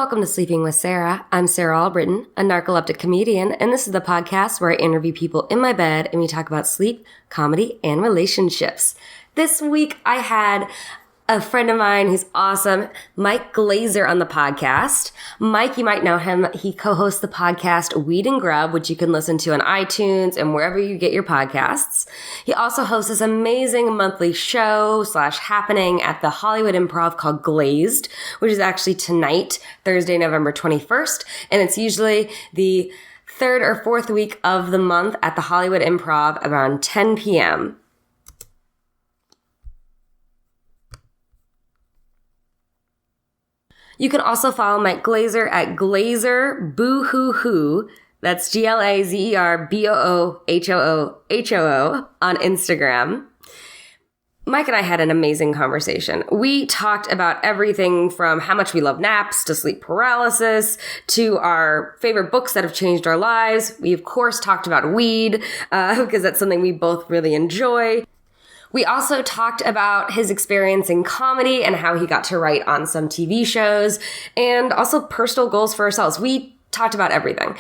Welcome to Sleeping with Sarah. I'm Sarah Albritton, a narcoleptic comedian, and this is the podcast where I interview people in my bed and we talk about sleep, comedy, and relationships. This week I had a friend of mine who's awesome, Mike Glazer, on the podcast. Mike, you might know him. He co-hosts the podcast Weed and Grub, which you can listen to on iTunes and wherever you get your podcasts. He also hosts this amazing monthly show / happening at the Hollywood Improv called Glazed, which is actually tonight, Thursday, November 21st. And it's usually the third or fourth week of the month at the Hollywood Improv around 10 p.m. You can also follow Mike Glazer at Glazer Boohoo. That's GLAZERBOOHOOHOO on Instagram. Mike and I had an amazing conversation. We talked about everything from how much we love naps to sleep paralysis to our favorite books that have changed our lives. We, of course, talked about weed because that's something we both really enjoy. We also talked about his experience in comedy and how he got to write on some TV shows and also personal goals for ourselves. We talked about everything.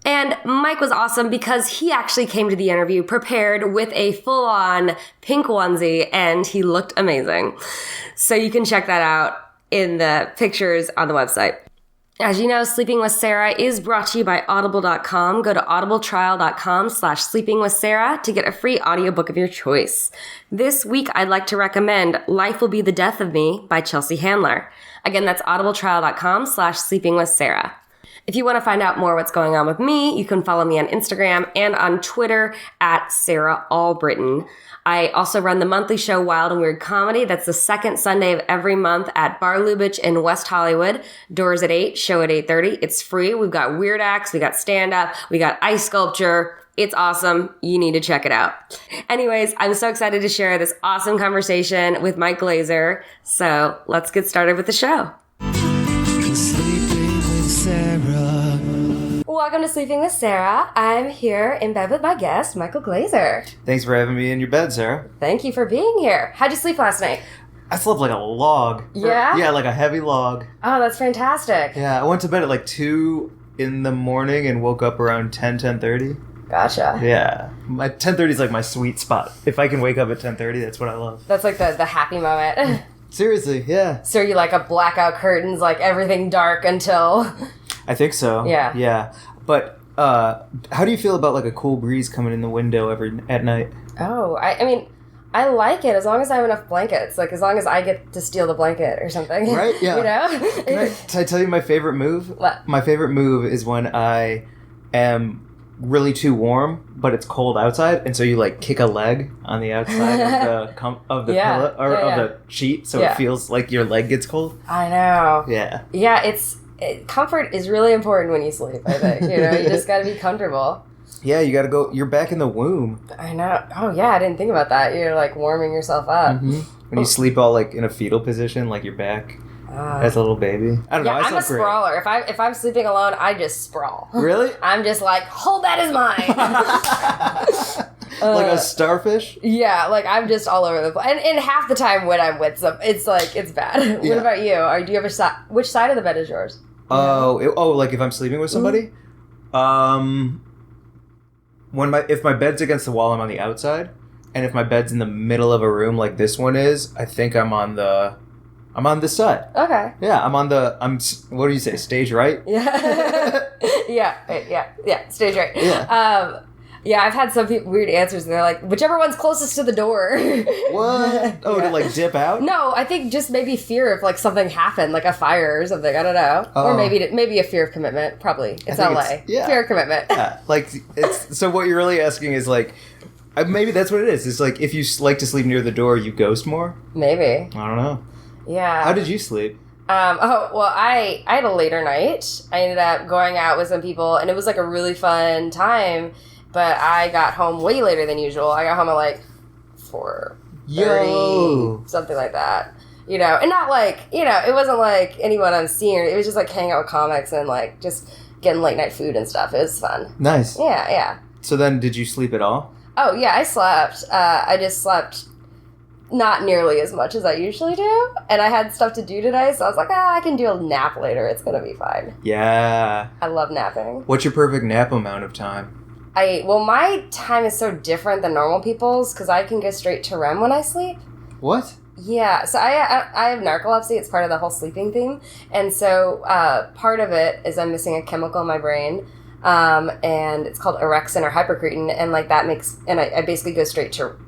And Mike was awesome because he actually came to the interview prepared with a full-on pink onesie and he looked amazing. So you can check that out in the pictures on the website. As you know, Sleeping with Sarah is brought to you by Audible.com. Go to audibletrial.com/sleepingwithsarah to get a free audiobook of your choice. This week, I'd like to recommend Life Will Be the Death of Me by Chelsea Handler. Again, that's audibletrial.com/sleepingwithsarah. If you want to find out more what's going on with me, you can follow me on Instagram and on Twitter at Sarah Albritton. I also run the monthly show Wild and Weird Comedy. That's the second Sunday of every month at Bar Lubitsch in West Hollywood. Doors at 8, show at 8:30. It's free. We've got weird acts, we got stand-up, we got ice sculpture. It's awesome. You need to check it out. Anyways, I'm so excited to share this awesome conversation with Mike Glazer. So let's get started with the show. Sleeping with Sarah. Welcome to Sleeping with Sarah. I'm here in bed with my guest, Michael Glazer. Thanks for having me in your bed, Sarah. Thank you for being here. How'd you sleep last night? I slept like a log. Yeah? Yeah, like a heavy log. Oh, that's fantastic. Yeah, I went to bed at like 2 in the morning and woke up around 10:30. Gotcha. Yeah. My 10:30 is like my sweet spot. If I can wake up at 10:30, that's what I love. That's like the happy moment. Seriously, yeah. So you like a blackout curtains, like everything dark until... I think so. Yeah. Yeah. But how do you feel about like a cool breeze coming in the window at night? Oh, I mean, I like it as long as I have enough blankets. Like as long as I get to steal the blanket or something. Right? Yeah. You know? Can I tell you my favorite move? What? My favorite move is when I am really too warm, but it's cold outside, and so you like kick a leg on the outside of the pillow or of the sheet, so it feels like your leg gets cold. I know. Yeah. Yeah, comfort is really important when you sleep, I think. You know, you just got to be comfortable. Yeah, you got to go. You're back in the womb. I know. Oh, yeah, I didn't think about that. You're, like, warming yourself up. Mm-hmm. When you sleep all, like, in a fetal position, like you're back as a little baby. I don't know. I'm a sprawler. If I'm sleeping alone, I just sprawl. Really? I'm just like, hold that as mine. Like a starfish? Yeah, like I'm just all over the place. And half the time when I'm with some, it's like, it's bad. What about you? Or do you have which side of the bed is yours? Like if I'm sleeping with somebody? Mm-hmm. If my bed's against the wall, I'm on the outside. And if my bed's in the middle of a room like this one is, I think I'm on this side. Okay. Yeah, what do you say, stage right? Yeah. yeah, stage right. Yeah. Yeah, I've had some weird answers, and they're like, whichever one's closest to the door. What? Oh, to like dip out? No, I think just maybe fear if like something happened, like a fire or something. I don't know. Oh. Or maybe a fear of commitment. Probably. It's LA. Fear of commitment. Yeah. Like, so what you're really asking is like, maybe that's what it is. It's like if you like to sleep near the door, you ghost more? Maybe. I don't know. Yeah. How did you sleep? I had a later night. I ended up going out with some people, and it was like a really fun time. But I got home way later than usual. I got home at like 4:30, something like that. You know, and not like, you know, it wasn't like anyone I'm seeing. It was just like hanging out with comics and like just getting late night food and stuff. It was fun. Nice. Yeah. So then did you sleep at all? Oh, yeah, I slept. I just slept not nearly as much as I usually do. And I had stuff to do today, so I was like, I can do a nap later. It's going to be fine. Yeah. I love napping. What's your perfect nap amount of time? My time is so different than normal people's because I can go straight to REM when I sleep. What? Yeah, so I have narcolepsy. It's part of the whole sleeping thing. And so part of it is I'm missing a chemical in my brain. And it's called orexin or hypercretin, and like that makes, and I basically go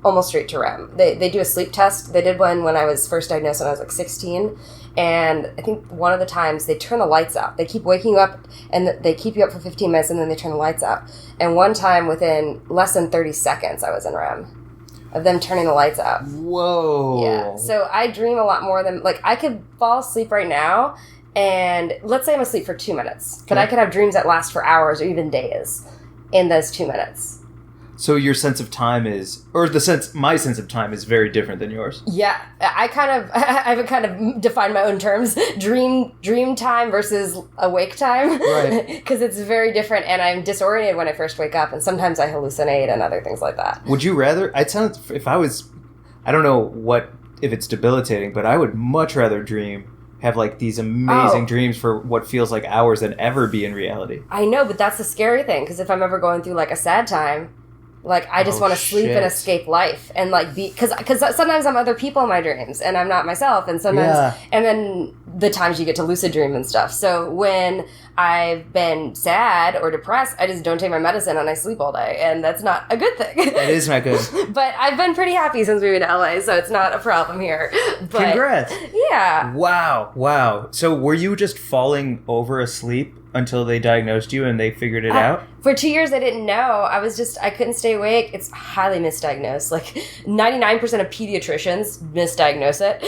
almost straight to REM. They do a sleep test. They did one when I was first diagnosed when I was like 16, and I think one of the times they turn the lights out. They keep waking you up, and they keep you up for 15 minutes, and then they turn the lights out. And one time within less than 30 seconds, I was in REM of them turning the lights out. Whoa. Yeah. So I dream a lot more than, like, I could fall asleep right now. And let's say I'm asleep for 2 minutes, but I could have dreams that last for hours or even days in those 2 minutes. So your sense of time my sense of time is very different than yours. Yeah, I've kind of defined my own terms: dream time versus awake time, right? Because it's very different, and I'm disoriented when I first wake up, and sometimes I hallucinate and other things like that. Would you rather? I don't know if it's debilitating, but I would much rather have like these amazing dreams for what feels like hours than ever be in reality. I know, but that's the scary thing, because if I'm ever going through like a sad time, like I just want to sleep and escape life and like be, because sometimes I'm other people in my dreams and I'm not myself, and sometimes and then the times you get to lucid dream and stuff. So when I've been sad or depressed, I just don't take my medicine and I sleep all day, and that's not a good thing. That is not good. But I've been pretty happy since moving to LA, so it's not a problem here. But, congrats. Yeah. Wow. So were you just falling over asleep until they diagnosed you and they figured it out? For 2 years, I didn't know. I couldn't stay awake. It's highly misdiagnosed. Like 99% of pediatricians misdiagnose it.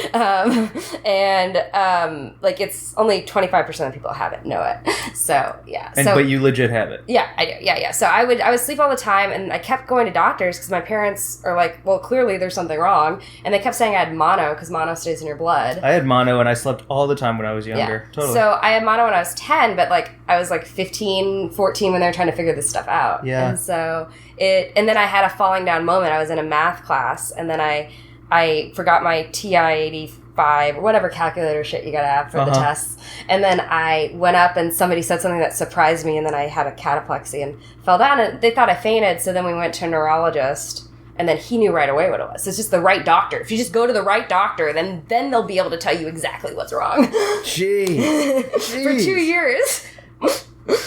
Like it's only 25% of people know it. So, yeah. But you legit have it. Yeah, I do. Yeah. So I would sleep all the time, and I kept going to doctors because my parents are like, well, clearly there's something wrong. And they kept saying I had mono because mono stays in your blood. I had mono and I slept all the time when I was younger. Yeah. Totally. So I had mono when I was 10, but like I was like 15, 14 when they were trying to figure this stuff out. Yeah. And so and then I had a falling down moment. I was in a math class, and then I forgot my TI-85 or whatever calculator shit you gotta have for the tests. And then I went up and somebody said something that surprised me, and then I had a cataplexy and fell down, and they thought I fainted. So then we went to a neurologist, and then he knew right away what it was. It's just the right doctor. If you just go to the right doctor, then they'll be able to tell you exactly what's wrong. Jeez. For 2 years.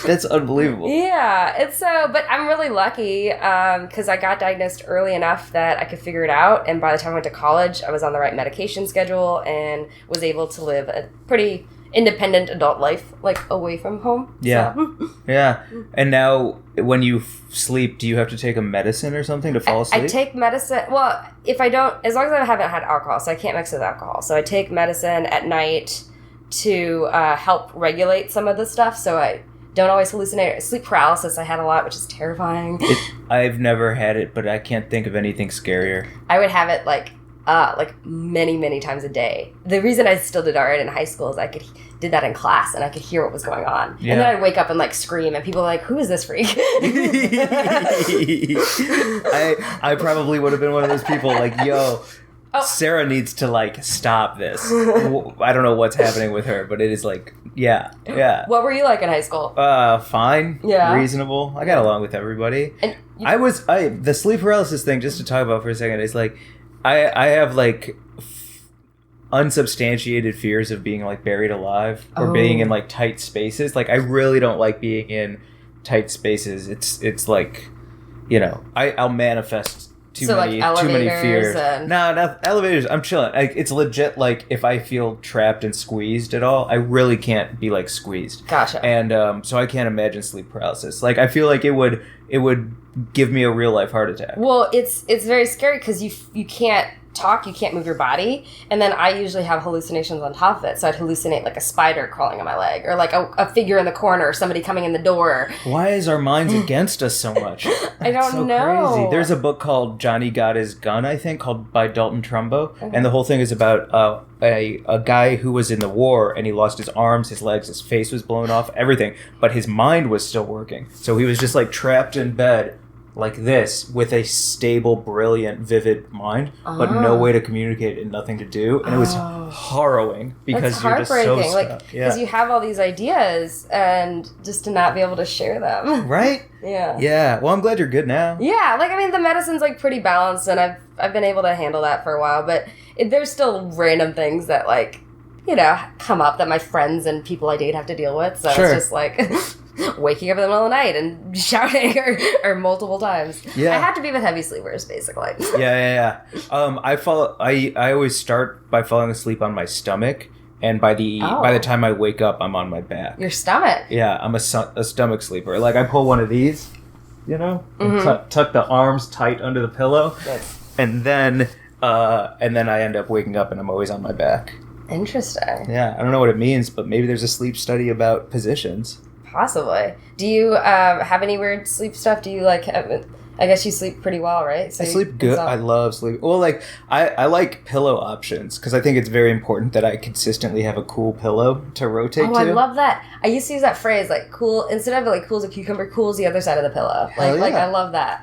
That's unbelievable. Yeah, it's but I'm really lucky because I got diagnosed early enough that I could figure it out, and by the time I went to college, I was on the right medication schedule and was able to live a pretty independent adult life, like away from home. Yeah, so. Yeah. And now, when you sleep, do you have to take a medicine or something to fall asleep? I take medicine. Well, if I don't, as long as I haven't had alcohol, so I can't mix with alcohol. So I take medicine at night to help regulate some of the stuff. So I don't always hallucinate. Sleep paralysis I had a lot, which is terrifying. I've never had it, but I can't think of anything scarier. I would have it like many, many times a day. The reason I still did alright in high school is I did that in class and I could hear what was going on. Yeah. And then I'd wake up and like scream, and people were like, who is this freak? I probably would have been one of those people like, yo, Sarah needs to like stop this. I don't know what's happening with her, but it is like, yeah. What were you like in high school? Fine. Yeah. Reasonable. I got along with everybody. And the sleep paralysis thing, just to talk about for a second, is like, I have like unsubstantiated fears of being like buried alive or being in like tight spaces. Like I really don't like being in tight spaces. It's like, you know, I'll manifest too many fears. No, elevators. I'm chilling. It's legit. Like if I feel trapped and squeezed at all, I really can't be like squeezed. Gotcha. And so I can't imagine sleep paralysis. Like I feel like it would give me a real life heart attack. Well, it's very scary because you can't talk, you can't move your body, and then I usually have hallucinations on top of it. So I'd hallucinate like a spider crawling on my leg, or like a figure in the corner, or somebody coming in the door. Why is our minds against us so much? I don't know. Crazy. There's a book called Johnny Got His Gun, I think, by Dalton Trumbo, and the whole thing is about a guy who was in the war and he lost his arms, his legs, his face was blown off, everything, but his mind was still working. So he was just like trapped in bed, like this with a stable, brilliant, vivid mind, but no way to communicate and nothing to do. And it was harrowing because That's you're just so heartbreaking. stuck. Like, because you have all these ideas and just to not be able to share them. Right? Yeah. Yeah. Well, I'm glad you're good now. Yeah, like, I mean, the medicine's, like, pretty balanced, and I've been able to handle that for a while, but there's still random things that, like, you know, come up that my friends and people I date have to deal with, so Sure. it's just, like, waking up in the middle of the night and shouting or multiple times. Yeah. I have to be with heavy sleepers, basically. Yeah. I always start by falling asleep on my stomach, and by the time I wake up, I'm on my back. Your stomach? Yeah, I'm a stomach sleeper. Like, I pull one of these, you know, and tuck the arms tight under the pillow, and then I end up waking up and I'm always on my back. Interesting. Yeah, I don't know what it means, but maybe there's a sleep study about positions. Possibly. Do you have any weird sleep stuff? Do you, like, I guess you sleep pretty well, right? So I sleep good. I love sleep. Well, like, I like pillow options because I think it's very important that I consistently have a cool pillow to rotate to. Oh, I love that. I used to use that phrase, like, cool, instead of, like, cool as a cucumber, cool as the other side of the pillow. Like, I love that.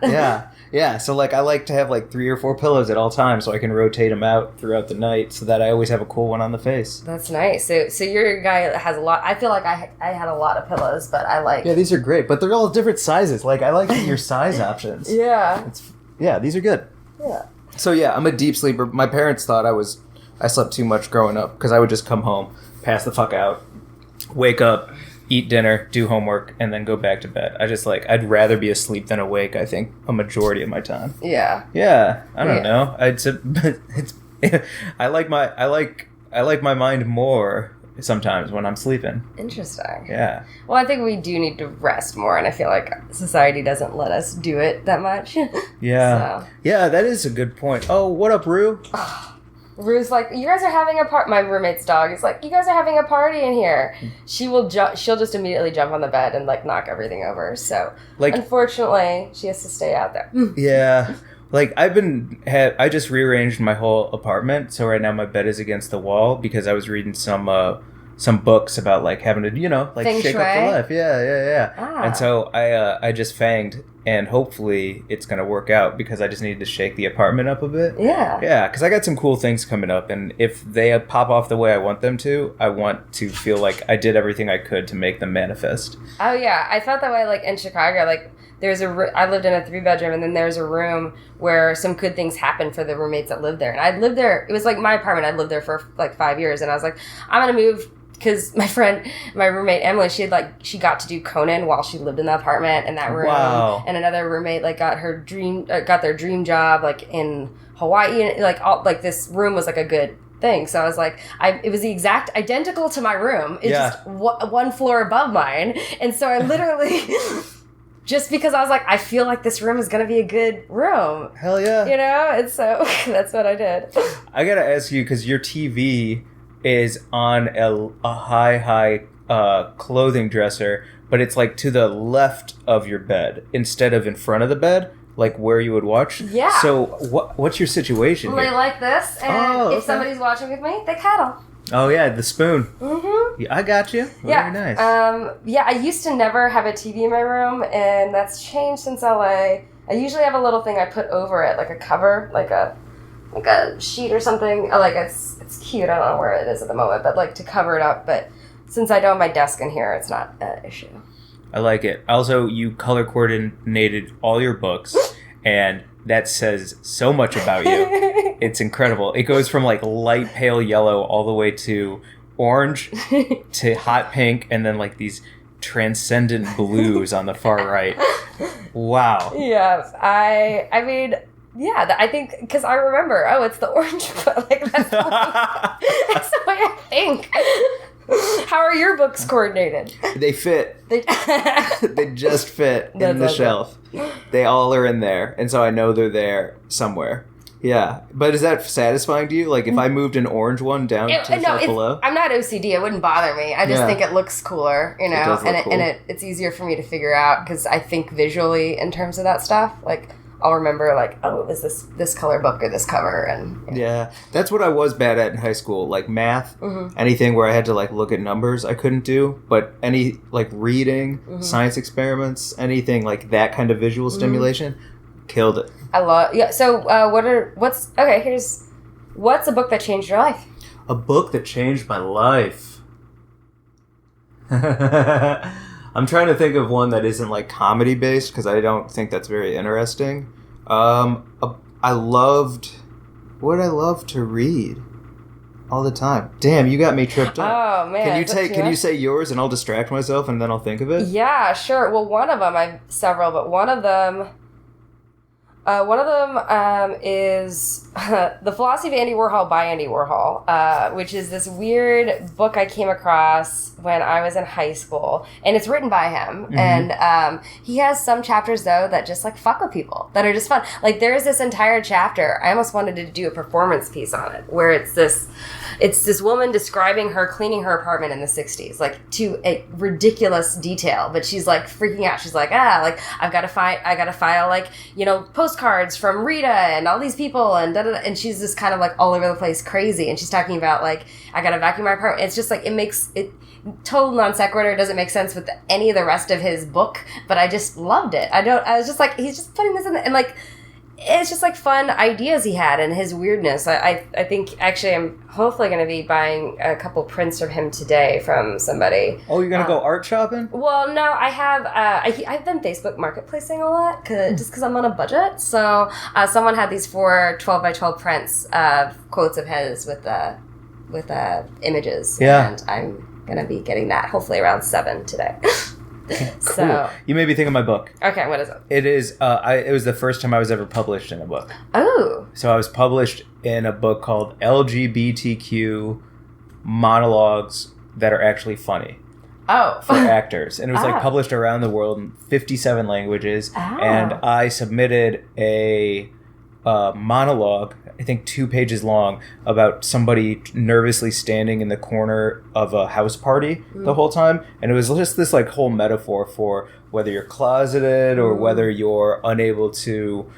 Yeah. So, like, I like to have, like, 3 or 4 pillows at all times so I can rotate them out throughout the night so that I always have a cool one on the face. That's nice. So you're a guy that has a lot. I feel like I had a lot of pillows, but I like... Yeah, these are great, but they're all different sizes. Like, I like your size options. Yeah. These are good. Yeah. So, yeah, I'm a deep sleeper. My parents thought I slept too much growing up because I would just come home, pass the fuck out, wake up, eat dinner, do homework, and then go back to bed. I'd rather be asleep than awake, I think, a majority of my time. Yeah. Yeah. I don't know. I like my mind more sometimes when I'm sleeping. Interesting. Yeah. Well, I think we do need to rest more, and I feel like society doesn't let us do it that much. Yeah. So. Yeah, that is a good point. Oh, what up, Rue? Rue's like, you guys are having a party. My roommate's dog is like, you guys are having a party in here. She'll just immediately jump on the bed and, like, knock everything over. So, like, unfortunately, she has to stay out there. Yeah. Like, I just rearranged my whole apartment, so right now my bed is against the wall because I was reading some books about, like, having to, you know, like, Feng shake shui? up the life. Yeah. Ah. And so I just fanged, and hopefully it's going to work out because I just needed to shake the apartment up a bit. Yeah. Yeah, because I got some cool things coming up, and if they pop off the way I want them to, I want to feel like I did everything I could to make them manifest. Oh, yeah. I felt that way, like, in Chicago. Like, I lived in a 3-bedroom, and then there's a room where some good things happened for the roommates that lived there. And I'd lived there. It was, like, my apartment. I'd lived there for, like, 5 years. And I was like, I'm going to move because my roommate, Emily, she got to do Conan while she lived in the apartment in that room. Wow. And another roommate, like, got their dream job, like, in Hawaii. And, like, this room was, like, a good thing. So I was like, it was the exact identical to my room. It's just one floor above mine. And so I literally... Just because I was like, I feel like this room is going to be a good room. Hell yeah. You know? And so that's what I did. I got to ask you, because your TV is on a high clothing dresser, but it's like to the left of your bed instead of in front of the bed, like where you would watch. Yeah. So what's your situation Well, here? they like this, and if somebody's watching with me, they cuddle. Oh, yeah, the spoon. Mm-hmm. Yeah, I got you. Very nice. I used to never have a TV in my room, and that's changed since LA. I usually have a little thing I put over it, like a cover, like a sheet or something. Like, it's cute. I don't know where it is at the moment, but, like, to cover it up. But since I don't have my desk in here, it's not an issue. I like it. Also, you color coordinated all your books, and that says so much about you. It's incredible. It goes from, like, light pale yellow all the way to orange to hot pink, and then, like, these transcendent blues on the far right. Wow. Yeah, I mean, yeah, I think, because I remember, it's the orange, but, like, that's the way I think. How are your books coordinated? They fit. They just fit in the shelf. They all are in there, and so I know they're there somewhere. Yeah, but is that satisfying to you? Like, if I moved an orange one down to the shelf below? I'm not OCD. It wouldn't bother me. I just think it looks cooler, you know? It does look cool. And it's easier for me to figure out because I think visually in terms of that stuff. Like, I'll remember like, oh, it was this color book or this cover. And yeah, that's what I was bad at in high school, like math. Anything where I had to like look at numbers I couldn't do, but any like reading, science experiments, anything like that kind of visual stimulation, killed it. I love so what's a book that changed your life? A book that changed my life. I'm trying to think of one that isn't like comedy based because I don't think that's very interesting. I loved to read all the time. Damn, you got me tripped up. Oh man, can you say yours and I'll distract myself and then I'll think of it? Yeah, sure. Well, one of them I've several, but one of them is The Philosophy of Andy Warhol by Andy Warhol, which is this weird book I came across when I was in high school. And it's written by him. And he has some chapters, though, that just, like, fuck with people, that are just fun. Like, there's this entire chapter, I almost wanted to do a performance piece on it, where it's this woman describing her cleaning her apartment in the 60s, like, to a ridiculous detail. But she's, like, freaking out. She's like, like, I gotta file, like, you know, postcards from Rita and all these people and da-da-da. And she's just kind of like all over the place crazy. And she's talking about like, I gotta vacuum my apartment. It's just like, it makes it total non sequitur. It doesn't make sense with any of the rest of his book, but I just loved it. I was just like, he's just putting this in and like, it's just like fun ideas he had and his weirdness. I think actually I'm hopefully going to be buying a couple prints from him today from somebody. Oh, you're going to go art shopping? Well, no, I have. I've been Facebook marketplacing a lot just because I'm on a budget. So someone had these 4 12x12 prints of quotes of his with images. Yeah. And I'm going to be getting that hopefully around 7 today. Cool. So, you made me think of my book. Okay, what is it? It is. It was the first time I was ever published in a book. Oh. So I was published in a book called LGBTQ Monologues that are actually funny. Oh. For actors, and it was like published around the world in 57 languages. And I submitted a monologue, I think 2 pages long, about somebody nervously standing in the corner of a house party the whole time. And it was just this like whole metaphor for whether you're closeted or whether you're unable to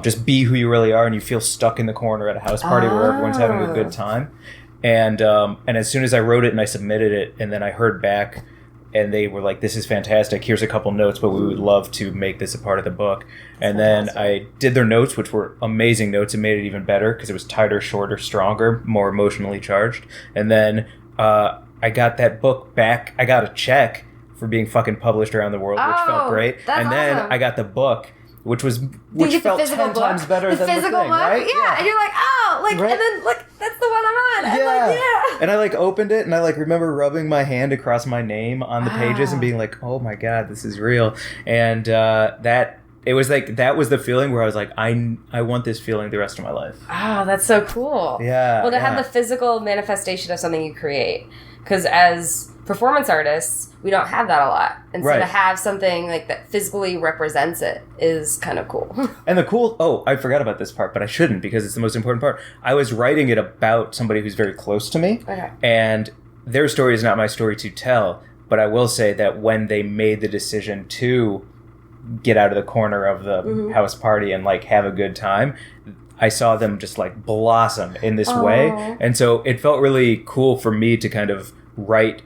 just be who you really are and you feel stuck in the corner at a house party where everyone's having a good time. And as soon as I wrote it and I submitted it, and then I heard back and they were like, this is fantastic, here's a couple notes, but we would love to make this a part of the book. And then I did their notes, which were amazing notes, and made it even better because it was tighter, shorter, stronger, more emotionally charged. And then I got that book back. I got a check for being fucking published around the world, which felt great. And then awesome. I got the book, which felt 10 times better than the thing, right? Yeah, and you're like, right? And then look, that's the one I'm on. Yeah. I'm like, yeah. And I like opened it and I like remember rubbing my hand across my name on the pages and being like, oh my God, this is real. And it was like, that was the feeling where I was like, I want this feeling the rest of my life. Oh, that's so cool. Yeah. Well, to have the physical manifestation of something you create. Because as performance artists, we don't have that a lot. And so to have something like that physically represents it is kind of cool. And I forgot about this part, but I shouldn't because it's the most important part. I was writing it about somebody who's very close to me. Okay. And their story is not my story to tell, but I will say that when they made the decision to get out of the corner of the house party and like have a good time, I saw them just like blossom in this way. And so it felt really cool for me to kind of write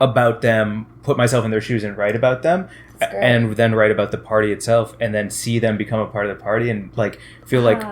about them, put myself in their shoes and write about them, and then write about the party itself, and then see them become a part of the party and like feel like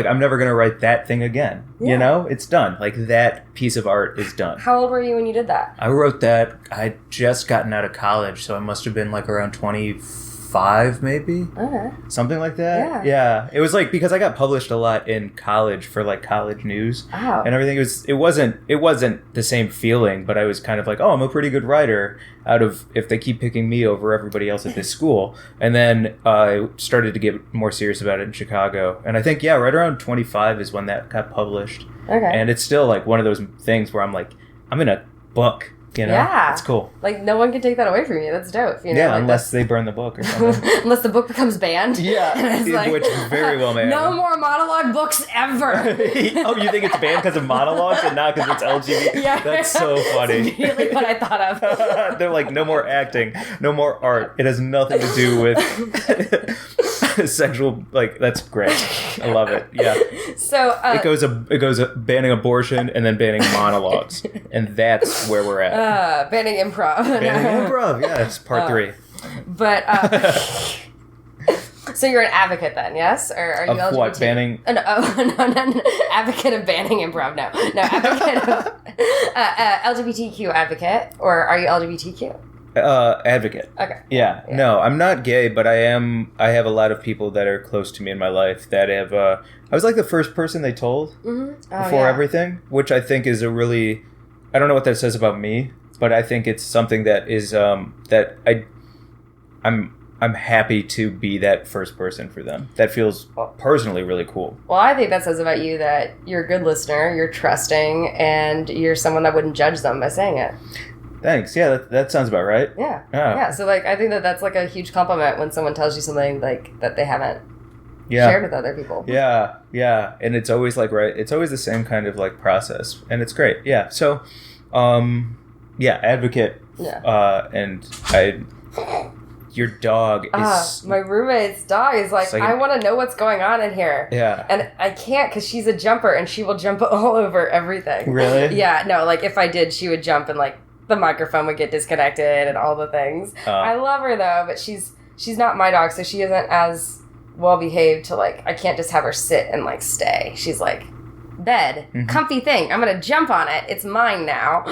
I'm never going to write that thing again. Yeah. You know, it's done. Like that piece of art is done. How old were you when you did that? I wrote that. I'd just gotten out of college, so I must have been like around 25 maybe. Okay. Something like that. Yeah. It was like, because I got published a lot in college for like college news and everything. It wasn't the same feeling, but I was kind of like, oh, I'm a pretty good writer out of, if they keep picking me over everybody else at this school. And then I started to get more serious about it in Chicago. And I think, right around 25 is when that got published. Okay. And it's still like one of those things where I'm like, I'm in a book. You know? Yeah. It's cool. Like, no one can take that away from you. That's dope. You know? Yeah, like unless they burn the book or something. Unless the book becomes banned. Yeah, like, which very well may no more monologue books ever. Oh, you think it's banned because of monologues and not because it's LGBT? Yeah. That's so funny. That's immediately what I thought of. They're like, no more acting, no more art. It has nothing to do with... sexual, like, that's great. I love it. Yeah. So it goes banning abortion and then banning monologues, and that's where we're at. Banning improv. Banning improv. Yeah, it's part 3. But so you're an advocate then, yes? Or are you LGBT? What, banning? No, advocate of banning improv. No, advocate of LGBTQ advocate, or are you LGBTQ? Advocate. Okay. Yeah. No, I'm not gay, but I have a lot of people that are close to me in my life that have. I was like the first person they told before everything, which I think is a really. I don't know what that says about me, but I think it's something that is that I'm happy to be that first person for them. That feels personally really cool. Well, I think that says about you that you're a good listener, you're trusting, and you're someone that wouldn't judge them by saying it. Thanks. Yeah, that sounds about right. Yeah. Yeah. So, like, I think that's like a huge compliment when someone tells you something like that they haven't shared with other people. Yeah. Yeah. And it's always like, right. It's always the same kind of like process, and it's great. Yeah. So, advocate. Yeah. And your dog is... my roommate's dog is like I want to know what's going on in here. Yeah. And I can't because she's a jumper and she will jump all over everything. Really? Yeah. No, like if I did, she would jump and like the microphone would get disconnected and all the things. I love her though, but she's not my dog, so she isn't as well behaved to like, I can't just have her sit and like stay. She's like, bed, comfy thing. I'm going to jump on it. It's mine now.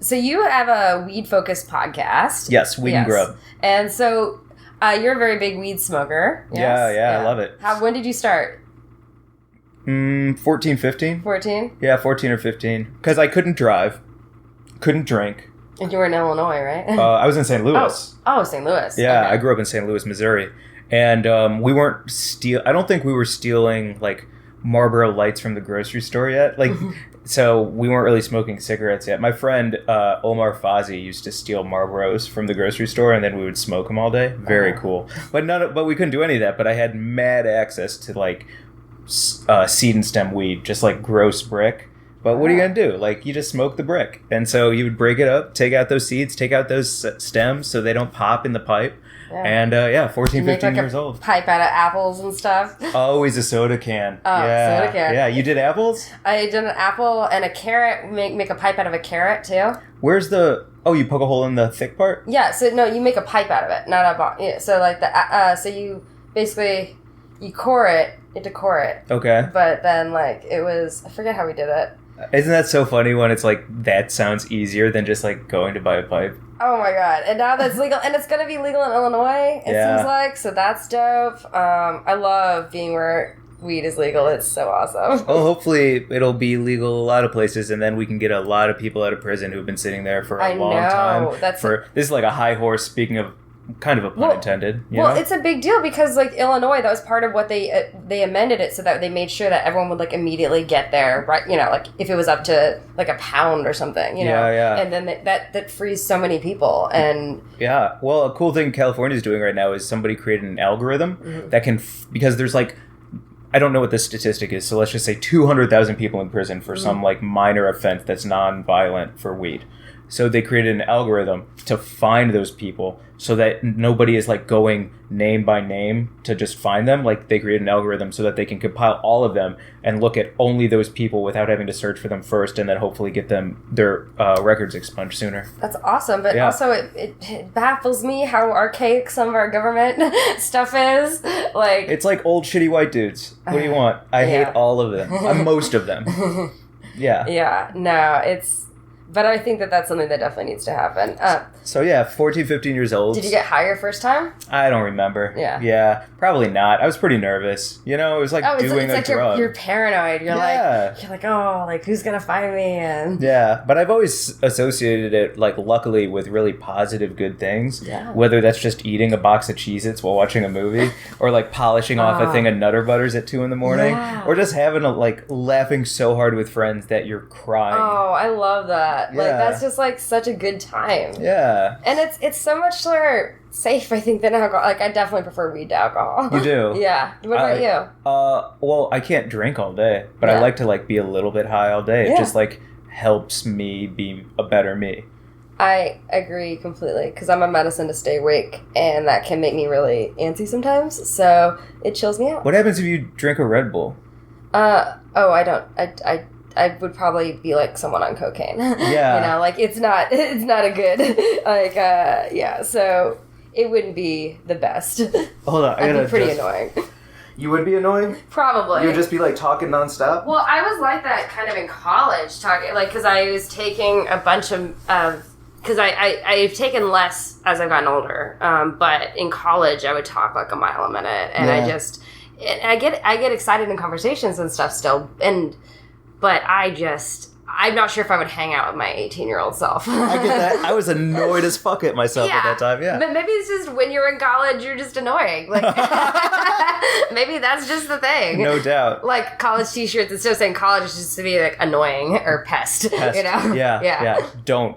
So you have a weed-focused podcast. Yes, Weed and Grub. And so you're a very big weed smoker. Yes? Yeah, I love it. When did you start? 14, 15. 14? Yeah, 14 or 15. Because I couldn't drive, couldn't drink. And you were in Illinois, right? I was in St. Louis. Oh, St. Louis. Yeah, okay. I grew up in St. Louis, Missouri. And we weren't I don't think we were stealing, like, Marlboro Lights from the grocery store yet. Like, so we weren't really smoking cigarettes yet. My friend Omar Fozzie used to steal Marlboros from the grocery store, and then we would smoke them all day. Very cool. But we couldn't do any of that. But I had mad access to like seed and stem weed, just like gross brick. But what are you gonna do? Like, you just smoke the brick, and so you would break it up, take out those seeds, take out those stems, so they don't pop in the pipe. Yeah. And 14, 15 years old. Pipe out of apples and stuff. Always a soda can. Oh, yeah. Soda can. Yeah, you did apples? I did an apple and a carrot. Make a pipe out of a carrot too. Where's the? Oh, you poke a hole in the thick part? Yeah. So no, you make a pipe out of it, not a. Yeah, so like so you basically you core it. You have to core it. Okay. But then like it was, I forget how we did it. Isn't that so funny when it's like that sounds easier than just like going to buy a pipe? Oh my god. And now that's legal, and it's going to be legal in Illinois, it seems like, so that's dope. I love being where weed is legal. It's so awesome. Well, hopefully it'll be legal a lot of places, and then we can get a lot of people out of prison who've been sitting there for a long time. This is like a high horse, speaking of kind of a pun intended. You know? It's a big deal because like Illinois, that was part of what they amended it so that they made sure that everyone would like immediately get there, right? You know, like if it was up to like a pound or something, you know. Yeah. And then that frees so many people. And yeah, well, a cool thing California's doing right now is somebody created an algorithm that can because there's like, I don't know what the statistic is, so let's just say 200,000 people in prison for some like minor offense that's non-violent for weed. So they created an algorithm to find those people so that nobody is like going name by name to just find them. Like they created an algorithm so that they can compile all of them and look at only those people without having to search for them first, and then hopefully get their records expunged sooner. That's awesome, but also it baffles me how archaic some of our government stuff is. Like it's like old shitty white dudes. What do you want? I hate all of them. Most of them. Yeah. Yeah. No, it's. But I think that's something that definitely needs to happen. So yeah, 14, 15 years old. Did you get high your first time? I don't remember. Yeah. Yeah, probably not. I was pretty nervous. You know, it was like doing a drug. You're paranoid. You're like, oh, like who's gonna find me? And yeah, but I've always associated it, like, luckily with really positive good things. Yeah. Whether that's just eating a box of Cheez-Its while watching a movie, or like polishing off a thing of Nutter Butters at 2 a.m, or just having laughing so hard with friends that you're crying. Oh, I love that. Yeah. Like that's just like such a good time. Yeah. And it's so much more safe, I think, than alcohol. Like I definitely prefer weed to alcohol. You do? Yeah. What about you? Well, I can't drink all day, but I like to like be a little bit high all day. It just like helps me be a better me. I agree completely, because I'm on medicine to stay awake, and that can make me really antsy sometimes, so it chills me out. What happens if you drink a Red Bull? I don't. I would probably be like someone on cocaine. Yeah. You know, like it's not a good, like, yeah, so it wouldn't be the best. Hold on, I'd be pretty annoying. You would be annoying? Probably. You would just be like talking nonstop? Well, I was like that kind of in college, talking, like, because I was taking a bunch of, because I've taken less as I've gotten older, but in college I would talk like a mile a minute, and I get excited in conversations and stuff still, but I'm not sure if I would hang out with my 18-year-old self. I get that. I was annoyed as fuck at myself at that time, yeah. But maybe it's just when you're in college, you're just annoying. Like, maybe that's just the thing. No doubt. Like college t-shirts, instead of saying college, it's just to be like annoying or pest. You know? Yeah. Don't.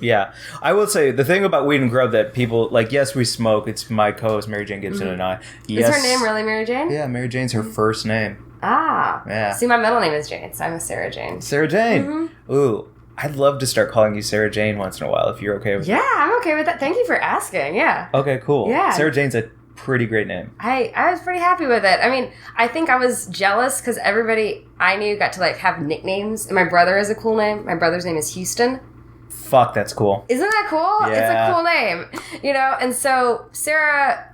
Yeah. I will say, the thing about Weed and Grub that people, like, yes, we smoke. It's my co-host, Mary Jane Gibson, and I. Yes. Is her name really Mary Jane? Yeah, Mary Jane's her first name. Ah. Yeah. See, my middle name is Jane, so I'm a Sarah Jane. Sarah Jane. Mm-hmm. Ooh, I'd love to start calling you Sarah Jane once in a while, if you're okay with that. Yeah, I'm okay with that. Thank you for asking, yeah. Okay, cool. Yeah. Sarah Jane's a pretty great name. I was pretty happy with it. I mean, I think I was jealous because everybody I knew got to, like, have nicknames, and my brother has a cool name. My brother's name is Houston. Fuck, that's cool. Isn't that cool? Yeah. It's a cool name, you know? And so Sarah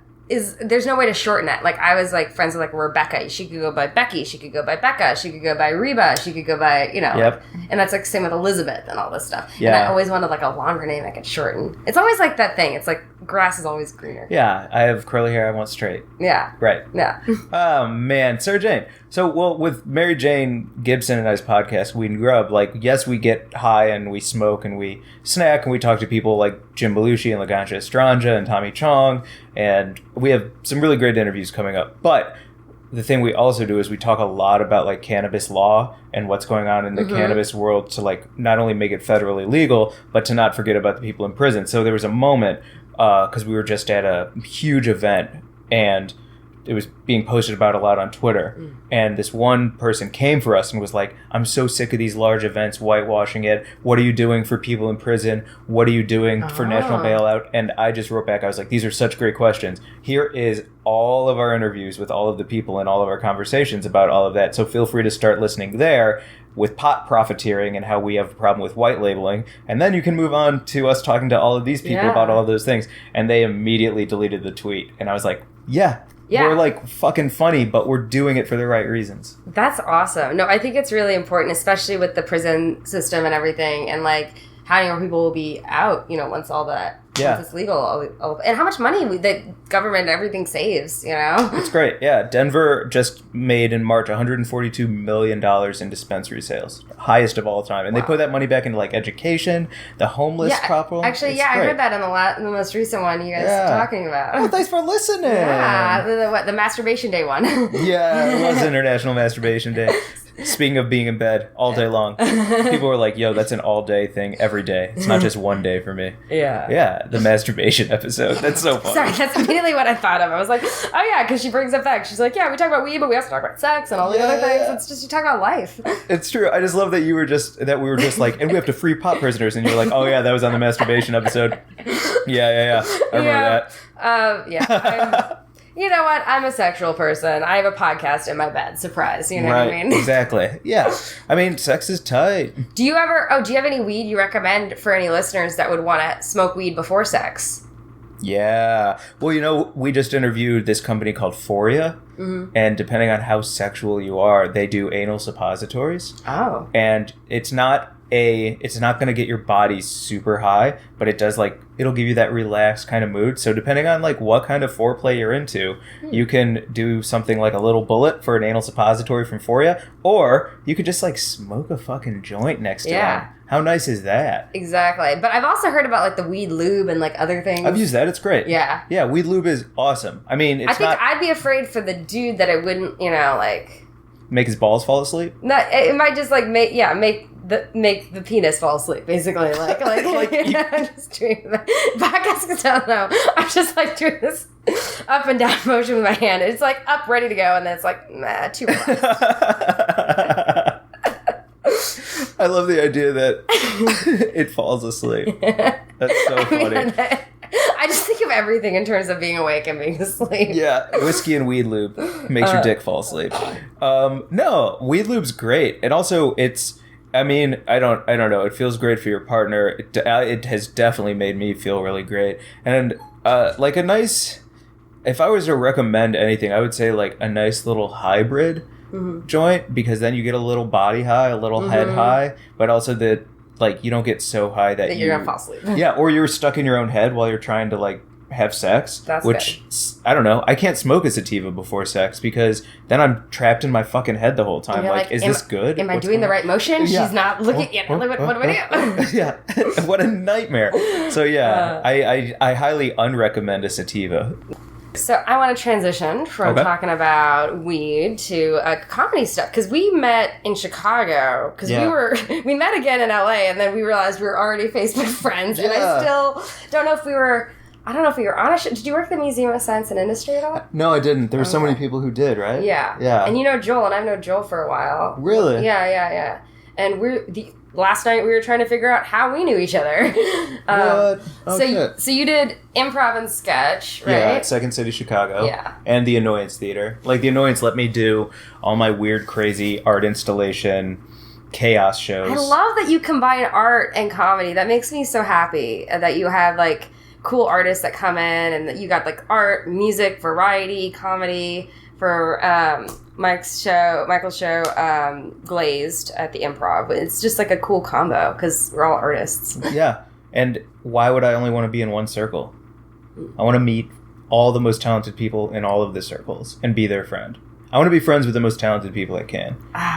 there's no way to shorten it. Like, I was, like, friends with, like, Rebecca. She could go by Becky. She could go by Becca. She could go by Reba. She could go by, you know. Yep. And that's, like, same with Elizabeth and all this stuff. Yeah. And I always wanted, like, a longer name I could shorten. It's always like that thing. It's like grass is always greener. Yeah, I have curly hair. I want straight. Yeah. Right. Yeah. Oh, man. Sarah Jane. So, well, with Mary Jane Gibson and I's podcast, Weed and Grub, like, yes, we get high and we smoke and we snack and we talk to people like Jim Belushi and Lagancia Estranja and Tommy Chong, and we have some really great interviews coming up. But the thing we also do is we talk a lot about, like, cannabis law and what's going on in the cannabis world to, like, not only make it federally legal, but to not forget about the people in prison. So there was a moment, because we were just at a huge event, and it was being posted about a lot on Twitter. And this one person came for us and was like, I'm so sick of these large events whitewashing it. What are you doing for people in prison? What are you doing for national bailout? And I just wrote back, I was like, these are such great questions. Here is all of our interviews with all of the people and all of our conversations about all of that. So feel free to start listening there with pot profiteering and how we have a problem with white labeling. And then you can move on to us talking to all of these people about all of those things. And they immediately deleted the tweet. And I was like, yeah. We're, like, fucking funny, but we're doing it for the right reasons. That's awesome. No, I think it's really important, especially with the prison system and everything, and, like, how many more people will be out, you know, once all that, once it's legal. And how much money the government and everything saves, you know? It's great, yeah. Denver just made, in March, $142 million in dispensary sales. Highest of all time. And they put that money back into, like, education, the homeless problem. Actually, I heard that in the most recent one you guys were talking about. Oh, thanks for listening. Yeah, the Masturbation Day one. Yeah, it was International Masturbation Day. Speaking of being in bed all day long, people were like, yo, that's an all-day thing every day. It's not just one day for me. Yeah, the masturbation episode. That's so funny. Sorry, that's immediately what I thought of. I was like, oh yeah, because she brings up that. She's like, yeah, we talk about weed, but we also talk about sex and all the other things. It's just, you talk about life. It's true. I just love that we were just like, and we have to free pot prisoners. And you're like, oh yeah, that was on the masturbation episode. Yeah. I remember that. You know what? I'm a sexual person. I have a podcast in my bed. Surprise. You know what I mean? Exactly. Yeah. I mean, sex is tight. Do you have any weed you recommend for any listeners that would want to smoke weed before sex? Yeah. Well, you know, we just interviewed this company called Foria. And depending on how sexual you are, they do anal suppositories. Oh. And it's not going to get your body super high, but it does, like, it'll give you that relaxed kind of mood. So depending on, like, what kind of foreplay you're into, you can do something like a little bullet for an anal suppository from Foria, or you could just, like, smoke a fucking joint next to them. How nice is that? Exactly. But I've also heard about, like, the weed lube and, like, other things. I've used that. It's great. Yeah. Yeah, weed lube is awesome. I mean, I think I'd be afraid for the dude that it wouldn't, you know, like... Make his balls fall asleep? No, it might just, like, make the penis fall asleep, basically. Like I'm just doing that. Podcasts don't know. I'm just, like, doing this up and down motion with my hand. It's, like, up, ready to go, and then it's like, nah, too relaxed. I love the idea that it falls asleep. That's so funny. I just think of everything in terms of being awake and being asleep. Yeah, whiskey and weed lube makes your dick fall asleep. No, weed lube's great, and also it's. I mean, I don't know. It feels great for your partner. It has definitely made me feel really great, and like a nice. If I was to recommend anything, I would say like a nice little hybrid joint, because then you get a little body high, a little head high, but also that. Like, you don't get so high that you're gonna fall asleep. Yeah, or you're stuck in your own head while you're trying to, like, have sex. That's which, good. I don't know. I can't smoke a sativa before sex because then I'm trapped in my fucking head the whole time. Like, is this good? Am I doing the right motion? Yeah. She's not looking at what do I do? Yeah. What a nightmare. So, yeah, I highly unrecommend a sativa. So I want to transition from talking about weed to comedy stuff, because we met in Chicago, because we met again in LA, and then we realized we were already Facebook friends, and I still don't know if we were. I don't know if we were on a show. Did you work at the Museum of Science and Industry at all? No, I didn't. There were so many people who did, right? Yeah. Yeah. And you know Joel, and I've known Joel for a while. Really? Yeah. And last night we were trying to figure out how we knew each other. What? Oh, so you did improv and sketch, right? Yeah, at Second City Chicago. Yeah. And the Annoyance Theater. Like, the Annoyance let me do all my weird, crazy art installation chaos shows. I love that you combine art and comedy. That makes me so happy that you have, like, cool artists that come in, and that you got, like, art, music, variety, comedy for Michael's show, Glazed at the Improv. It's just like a cool combo because we're all artists. Yeah. And why would I only want to be in one circle? I want to meet all the most talented people in all of the circles and be their friend. I want to be friends with the most talented people I can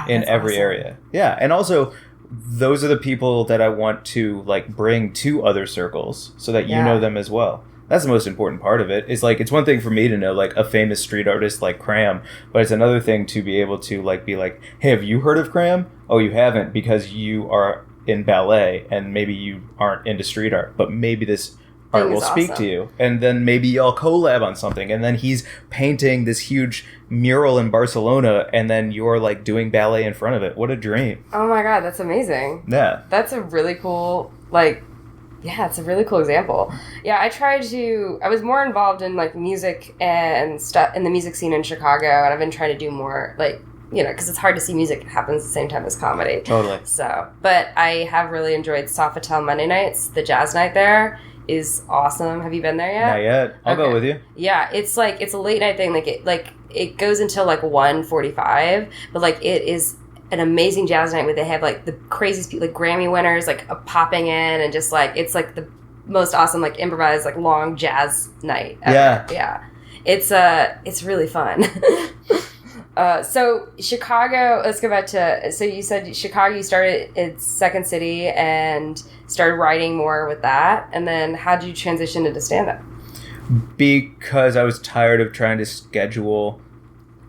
in every area. Yeah. And also, those are the people that I want to, like, bring to other circles so that you know them as well. That's the most important part of it. It's like, it's one thing for me to know, like, a famous street artist like Cram, but it's another thing to be able to, like, be like, hey, have you heard of Cram? Oh, you haven't, because you are in ballet and maybe you aren't into street art, but maybe this art will speak to you. And then maybe y'all collab on something, and then he's painting this huge mural in Barcelona, and then you're, like, doing ballet in front of it. What a dream. Oh my God, that's amazing. Yeah. That's a really cool, like... Yeah, it's a really cool example. Yeah, I was more involved in, like, music and stuff in the music scene in Chicago, and I've been trying to do more, like, you know, because it's hard to see music happens at the same time as comedy. Totally. So, but I have really enjoyed Sofitel Monday nights. The jazz night there is awesome. Have you been there yet? Not yet. I'll go with you. Yeah, it's like, it's a late night thing. It goes until like 1:45, but like it is an amazing jazz night where they have like the craziest people, like Grammy winners, like popping in, and just like it's like the most awesome like improvised like long jazz night ever. Yeah. It's really fun. So Chicago, let's go back to, so you said Chicago, you started at Second City and started writing more with that, and then how did you transition into stand-up? Because I was tired of trying to schedule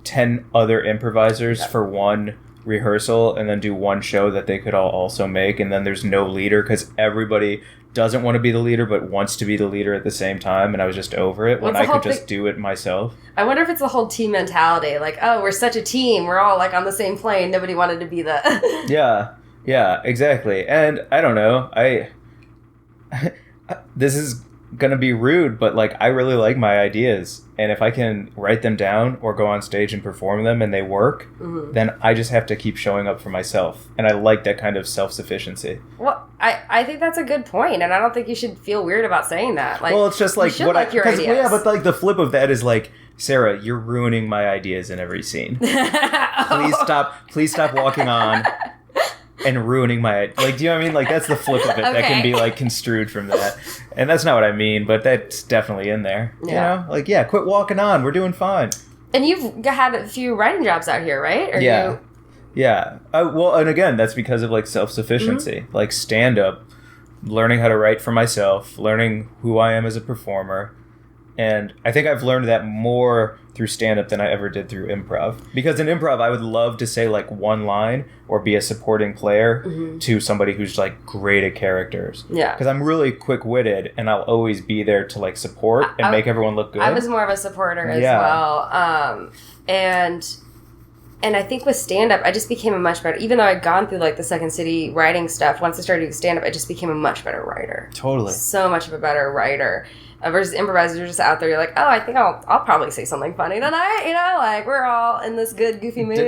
10 other improvisers for one rehearsal and then do one show that they could all also make, and then there's no leader because everybody doesn't want to be the leader but wants to be the leader at the same time, and I was just over it when I could just do it myself. I wonder if it's the whole team mentality, like, oh, we're such a team, we're all like on the same plane, nobody wanted to be the yeah, exactly. And I don't know, this is gonna be rude, but like I really like my ideas, and if I can write them down or go on stage and perform them and they work, then I just have to keep showing up for myself, and I like that kind of self-sufficiency. Well, I think that's a good point, and I don't think you should feel weird about saying that. Like, well, it's just like what like your ideas. Yeah, but like the flip of that is like, Sarah, you're ruining my ideas in every scene. Please stop walking on and ruining my, like, do you know what I mean? Like, that's the flip of it that can be, like, construed from that. And that's not what I mean, but that's definitely in there. Yeah. You know? Like, yeah, quit walking on. We're doing fine. And you've had a few writing jobs out here, right? Or yeah. Yeah. Well, and again, that's because of, like, self-sufficiency. Like, stand-up, learning how to write for myself, learning who I am as a performer. And I think I've learned that more through stand-up than I ever did through improv. Because in improv, I would love to say, like, one line or be a supporting player to somebody who's, like, great at characters. Yeah. Because I'm really quick-witted, and I'll always be there to, like, support and make everyone look good. I was more of a supporter as well. And And I think with stand-up, I just became a much better... Even though I'd gone through, like, the Second City writing stuff, once I started doing stand-up, I just became a much better writer. Totally. So much of a better writer. Versus improvisers, you're just out there, you're like, oh, I think I'll probably say something funny tonight, you know? Like, we're all in this good, goofy mood.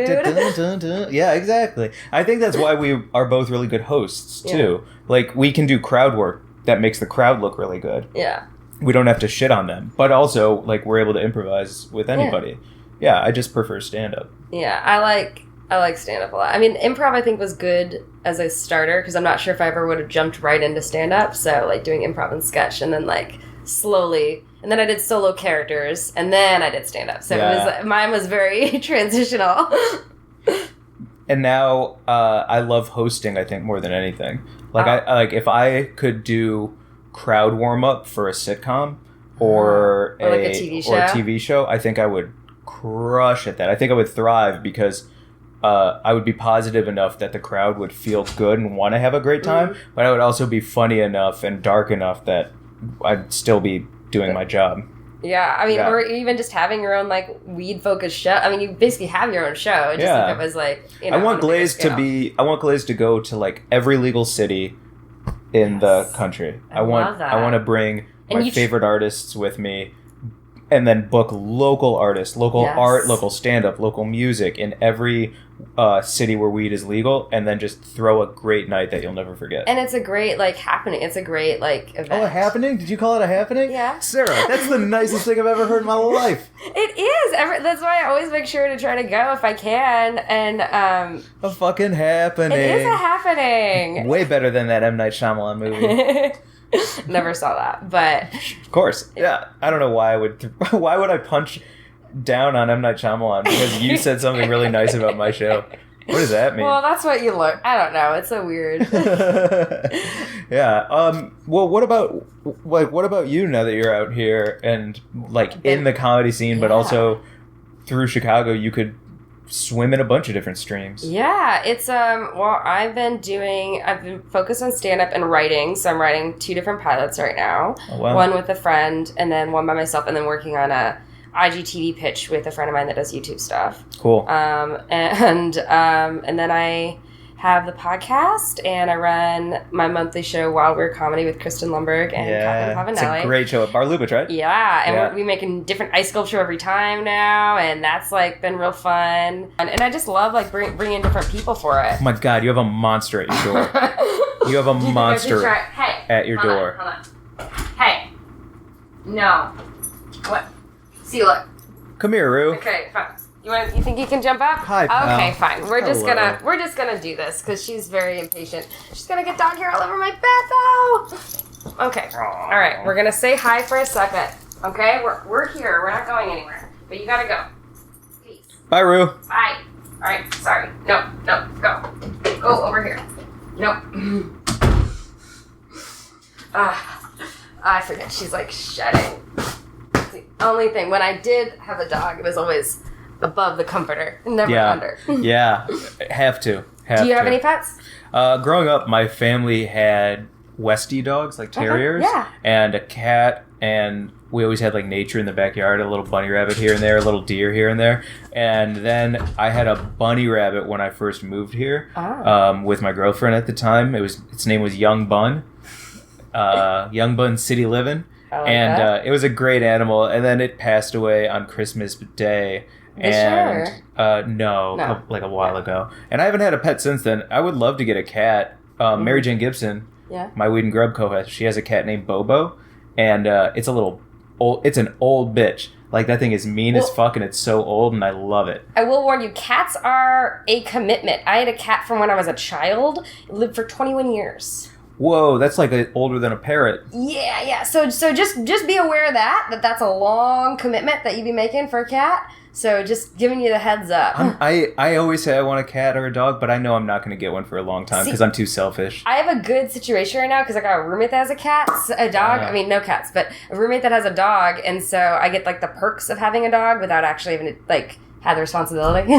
Yeah, exactly. I think that's why we are both really good hosts, too. Yeah. Like, we can do crowd work that makes the crowd look really good. Yeah. We don't have to shit on them. But also, like, we're able to improvise with anybody. Yeah, I just prefer stand-up. Yeah, I like stand-up a lot. I mean, improv I think was good as a starter because I'm not sure if I ever would have jumped right into stand-up. So, like, doing improv and sketch and then, like, slowly... And then I did solo characters and then I did stand-up. So mine was very transitional. And now I love hosting, I think, more than anything. Like, if I could do crowd warm-up for a sitcom or like a TV show, I think I would crush at that. I think I would thrive because I would be positive enough that the crowd would feel good and want to have a great time, but I would also be funny enough and dark enough that I'd still be doing my job. Yeah, I mean, or even just having your own, like, weed-focused show. I mean, you basically have your own show. Just if it was, like, you know, I want Glaze to go to, like, every legal city in the country. I want to bring my favorite artists with me and then book local artists, local art, local stand-up, local music in every city where weed is legal, and then just throw a great night that you'll never forget. And it's a great, like, happening. It's a great, like, event. Oh, a happening? Did you call it a happening? Yeah. Sarah, that's the nicest thing I've ever heard in my life. It is. That's why I always make sure to try to go if I can. And, a fucking happening. It is a happening. Way better than that M. Night Shyamalan movie. Never saw that, but... Of course. Yeah. I don't know why I would... why would I punch down on M. Night Shyamalan? Because you said something really nice about my show. What does that mean? Well, that's what you learn. I don't know. It's so weird. Yeah. Well, what about you now that you're out here and, like, in the comedy scene, but also through Chicago, you could swim in a bunch of different streams. Yeah, it's well, I've been focused on stand-up and writing, so I'm writing 2 different pilots right now. Oh, wow. One with a friend and then one by myself, and then working on a IGTV pitch with a friend of mine that does YouTube stuff. Cool. And then I have the podcast, and I run my monthly show Wild Weird Comedy with Kristen Lumberg and Catherine Pavanelli. It's a great show at Bar Lubitsch, right? Yeah, and we're making different ice sculpture every time now, and that's, like, been real fun. And I just love, like, bringing different people for it. Oh my God, you have a monster at your door. You have a monster at your door. Hold on. Hey. No. What? See, look. Come here, Rue. Okay, fine. You think you can jump up? Hi, pal. Okay, fine. We're just gonna do this because she's very impatient. She's gonna get dog hair all over my bed, though. Okay. All right. We're gonna say hi for a second. Okay. We're here. We're not going anywhere. But you gotta go. Peace. Bye, Rue. Bye. All right. Sorry. No. Go. Go over here. Nope. I forget. She's, like, shedding. It's the only thing. When I did have a dog, it was always above the comforter, never under. Yeah, have to. Do you have any pets? Growing up, my family had Westie dogs, like terriers, and a cat, and we always had, like, nature in the backyard, a little bunny rabbit here and there, a little deer here and there, and then I had a bunny rabbit when I first moved here with my girlfriend at the time. Its name was Young Bun, Young Bun City Livin', it was a great animal, and then it passed away on Christmas Day. No, like a while ago. And I haven't had a pet since then. I would love to get a cat. Mary Jane Gibson, my Weed and Grub co-host, she has a cat named Bobo, and it's an old bitch. Like, that thing is mean as fuck, and it's so old, and I love it. I will warn you, cats are a commitment. I had a cat from when I was a child. It lived for 21 years. Whoa, that's like older than a parrot. Yeah. So just be aware of that's a long commitment that you'd be making for a cat. So just giving you the heads up. I always say I want a cat or a dog, but I know I'm not going to get one for a long time because I'm too selfish. I have a good situation right now because I got a roommate that has a dog. I mean, no cats, but a roommate that has a dog, and so I get, like, the perks of having a dog without actually having to, like, have the responsibility.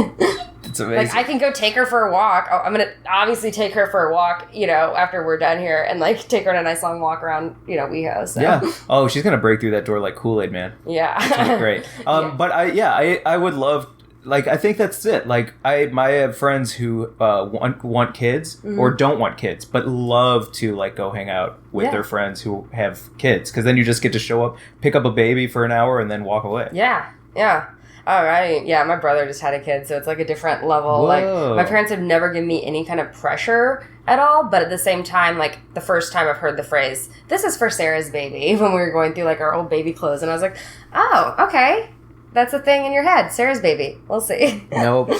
It's amazing. Like, I can go take her for a walk. I'm going to obviously take her for a walk, after we're done here, and, like, take her on a nice long walk around, WeHo. So. Yeah. Oh, she's going to break through that door like Kool-Aid Man. Yeah. It's really great. But I would love, like, I think that's it. Like, I have friends who want kids or don't want kids, but love to, like, go hang out with their friends who have kids. Because then you just get to show up, pick up a baby for an hour, and then walk away. Yeah, yeah. All right. Yeah, my brother just had a kid, so it's like a different level. Whoa. Like, my parents have never given me any kind of pressure at all, but at the same time, like, the first time I've heard the phrase, "This is for Sarah's baby," when we were going through, like, our old baby clothes, and I was like, oh, okay. That's a thing in your head. Sarah's baby. We'll see. Nope.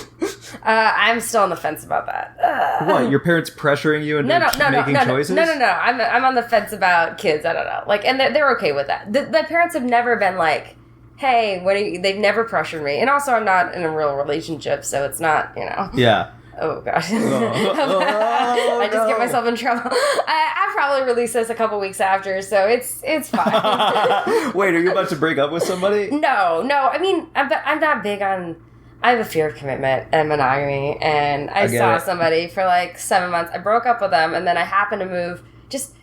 I'm still on the fence about that. What? Your parents pressuring you into making choices? No. I'm on the fence about kids. I don't know. Like, and they're okay with that. My parents have never been like, hey, they've never pressured me. And also, I'm not in a real relationship, so it's not, Yeah. Oh, gosh. I just get myself in trouble. I probably release this a couple weeks after, so it's fine. Wait, are you about to break up with somebody? No. I mean, I'm not big on... I have a fear of commitment and monogamy, and I saw somebody for like 7 months. I broke up with them, and then I happened to move. Just,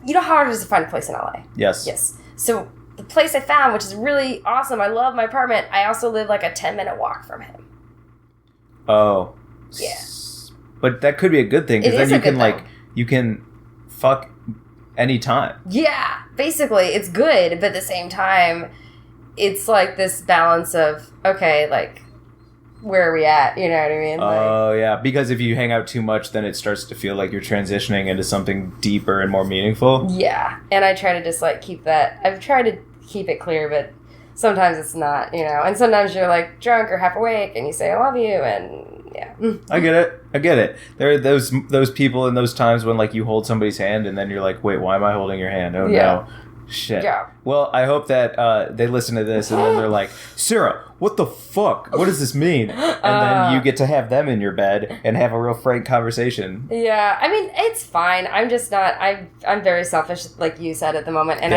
you know how hard it is to find a place in LA? Yes. So the place I found, which is really awesome, I love my apartment, I also live like a 10-minute walk from him. Oh. Yeah. But that could be a good thing, because then you can, like, you can fuck anytime. Yeah. Basically, it's good, but at the same time, it's like this balance of, okay, like, where are we at? You know what I mean? Oh, yeah. Because if you hang out too much, then it starts to feel like you're transitioning into something deeper and more meaningful. Yeah. And I try to just, like, keep that... I've tried to keep it clear, but sometimes it's not, And sometimes you're, like, drunk or half awake, and you say, I love you, and yeah. I get it. There are those people in those times when, like, you hold somebody's hand, and then you're like, wait, why am I holding your hand? Oh, no. Shit. Yeah. Well, I hope that they listen to this and then they're like, Sarah, what the fuck? What does this mean? And then you get to have them in your bed and have a real frank conversation. Yeah. I mean, it's fine. I'm just not... I'm very selfish, like you said, at the moment. And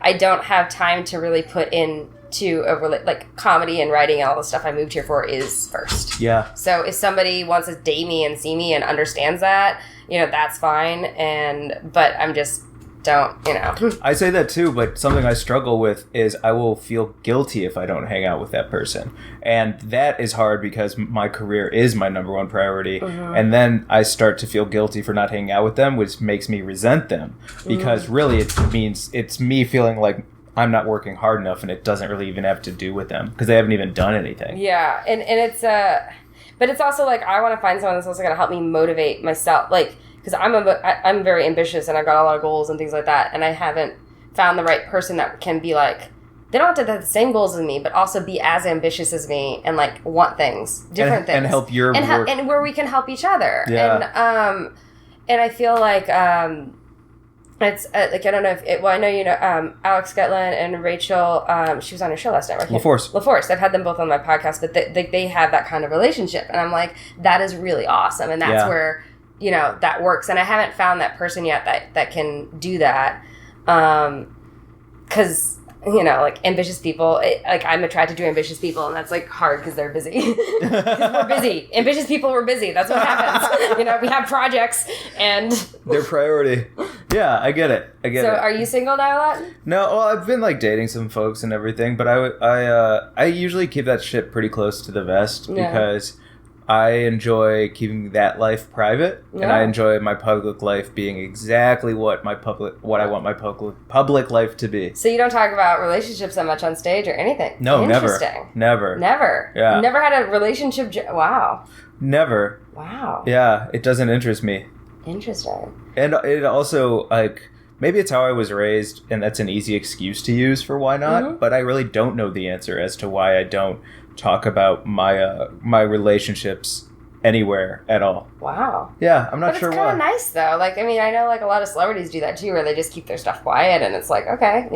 I don't have time to really put into like, comedy and writing and all the stuff I moved here for is first. Yeah. So if somebody wants to date me and see me and understands that, that's fine. But I'm just... don't, I say that too, but something I struggle with is I will feel guilty if I don't hang out with that person. And that is hard because my career is my number one priority. Mm-hmm. And then I start to feel guilty for not hanging out with them, which makes me resent them. Because really it means it's me feeling like I'm not working hard enough, and it doesn't really even have to do with them because they haven't even done anything. Yeah, and it's but it's also like I want to find someone that's also going to help me motivate myself, like, because I'm very ambitious and I've got a lot of goals and things like that, and I haven't found the right person that can be like, they don't have to have the same goals as me, but also be as ambitious as me and like want different things, and help your work. And where we can help each other. Yeah. And I feel like it's like, I don't know if I know Alex Getlin and Rachel. She was on your show last night. LaForce. I've had them both on my podcast, but they have that kind of relationship, and I'm like, that is really awesome, and that's where. That works. And I haven't found that person yet that can do that. Because, like, ambitious people, I'm attracted to ambitious people, and that's, like, hard because they're busy. 'Cause we're busy. Ambitious people are busy. That's what happens. We have projects, and... Their priority. Yeah, I get it. So, are you single now a lot? No, well, I've been, like, dating some folks and everything, but I usually keep that shit pretty close to the vest because... I enjoy keeping that life private, and I enjoy my public life being exactly what I want my public life to be. So you don't talk about relationships that much on stage or anything? No, Interesting. Never. Yeah. Never had a relationship. Wow. Never. Wow. Yeah, it doesn't interest me. Interesting. And it also, like, maybe it's how I was raised, and that's an easy excuse to use for why not, but I really don't know the answer as to why I don't talk about my relationships anywhere at all. Wow. Yeah, I'm not sure why. It's kind of nice though. Like, I mean, I know like a lot of celebrities do that too, where they just keep their stuff quiet, and it's like, okay,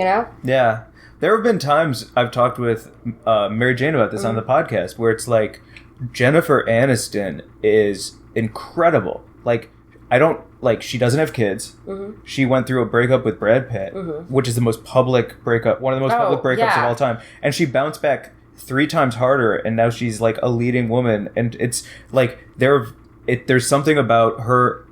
Yeah, there have been times I've talked with Mary Jane about this on the podcast, where it's like Jennifer Aniston is incredible. Like, she doesn't have kids. Mm-hmm. She went through a breakup with Brad Pitt, which is the most public breakup, one of the most public breakups of all time, and she bounced back 3 times harder, and now she's like a leading woman, and it's like there's something about her,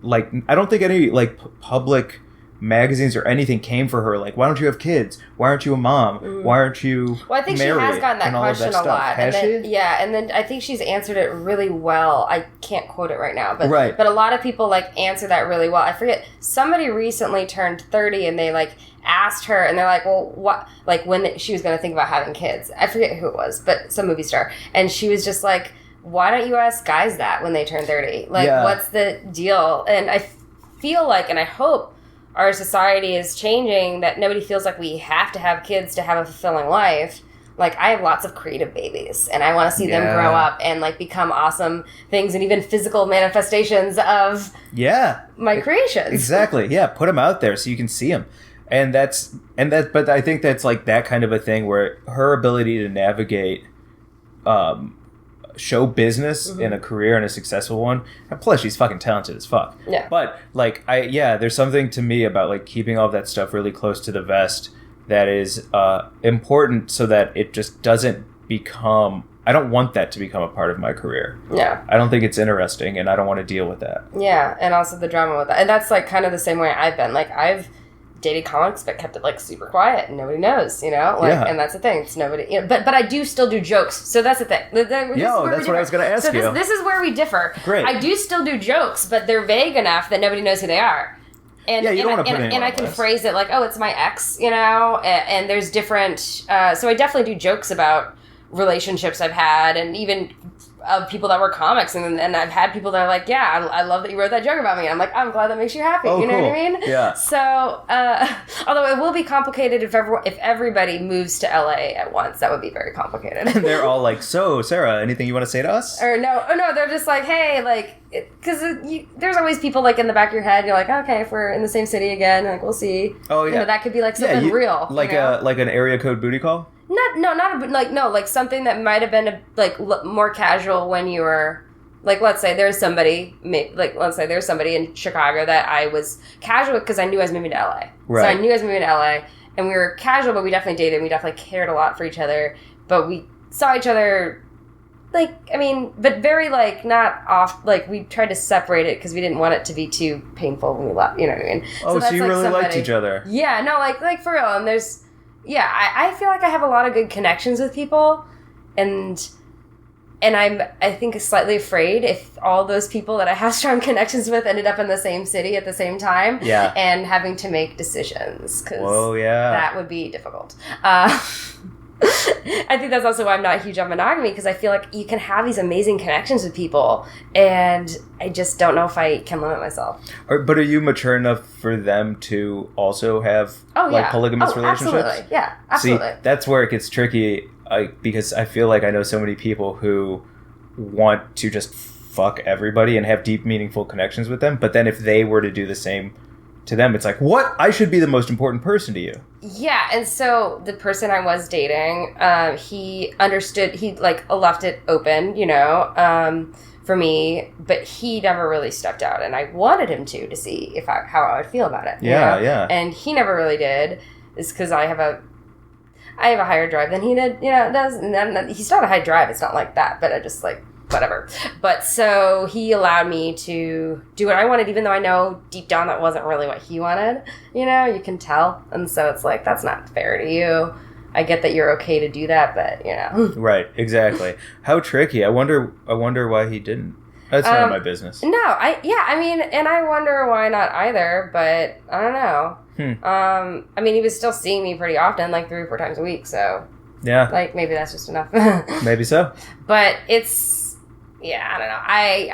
like, I don't think any like public magazines or anything came for her, like, why don't you have kids? Why aren't you a mom? Why aren't you Well, I think she has gotten that question a lot. Has she? she? Yeah, and then I think she's answered it really well. I can't quote it right now, but Right. but a lot of people like answer that really well. I forget, somebody recently turned 30 and they like asked her and they're like, well, what, like when she was going to think about having kids. I forget who it was, but some movie star. And she was just like, why don't you ask guys that when they turn 30? Like, what's the deal? And I feel like, and I hope our society is changing, that nobody feels like we have to have kids to have a fulfilling life. Like, I have lots of creative babies, and I want to see them grow up and, like, become awesome things and even physical manifestations of my creations. Exactly. Yeah, put them out there so you can see them. But I think that's, like, that kind of a thing where her ability to navigate show business in a career and a successful one, and plus she's fucking talented as fuck. Yeah. But like there's something to me about like keeping all that stuff really close to the vest that is important so that it just doesn't become. I don't want that to become a part of my career. Yeah. I don't think it's interesting, and I don't want to deal with that. Yeah, and also the drama with that, and that's like kind of the same way I've been. Like, I've dated comics but kept it like super quiet and nobody knows, you know, like, and that's the thing, it's nobody, you know, but I do still do jokes, so that's the thing. That's what I was going to ask you. This is where we differ. Great. I do still do jokes, but they're vague enough that nobody knows who they are. And, you don't want to put it in. And I can phrase it like, oh, it's my ex, you know, and there's different, so I definitely do jokes about relationships I've had, and even of people that were comics, and I've had people that are like, yeah, I love that you wrote that joke about me. And I'm like, I'm glad that makes you happy. You know what I mean? Yeah. So, although it will be complicated if everybody moves to LA at once, that would be very complicated. And they're all like, so Sarah, anything you want to say to us? Or no, they're just like, hey, like, because there's always people like in the back of your head. You're like, okay, if we're in the same city again, like, we'll see. Oh yeah, you know, that could be like something real, like like an area code booty call. Like something that might have been more casual when you were like, let's say there's somebody in Chicago that I was casual with because I knew I was moving to LA. Right. So I knew I was moving to LA, and we were casual, but we definitely dated. And we definitely cared a lot for each other, but we saw each other. Like, I mean, but very, like, not off, like, we tried to separate it because we didn't want it to be too painful when we left, you know what I mean? Oh, so you like really liked each other. Yeah, no, like for real, and there's, yeah, I feel like I have a lot of good connections with people, and I think slightly afraid if all those people that I have strong connections with ended up in the same city at the same time, and having to make decisions, because that would be difficult. I think that's also why I'm not huge on monogamy, because I feel like you can have these amazing connections with people, and I just don't know if I can limit myself. But are you mature enough for them to also have polygamous relationships? Absolutely. Yeah, absolutely. See, that's where it gets tricky, because I feel like I know so many people who want to just fuck everybody and have deep, meaningful connections with them, but then if they were to do the same to them, it's like, what? I should be the most important person to you. Yeah, and so the person I was dating, he understood, he, like, left it open, you know, for me, but he never really stepped out, and I wanted him to see how I would feel about it. Yeah. And he never really did. It's because I have a higher drive than he did, you know, does, and then he's not a high drive, it's not like that, but I just, like, whatever. But so he allowed me to do what I wanted, even though I know deep down that wasn't really what he wanted. You know, you can tell. And so it's like, that's not fair to you. I get that you're okay to do that, but, you know. Right, exactly. How tricky. I wonder why he didn't. That's none of my business. No, I mean, and I wonder why not either, but I don't know. I mean, he was still seeing me pretty often, like 3 or 4 times a week, so. Yeah. Like, maybe that's just enough. Maybe so. But it's, yeah, I don't know.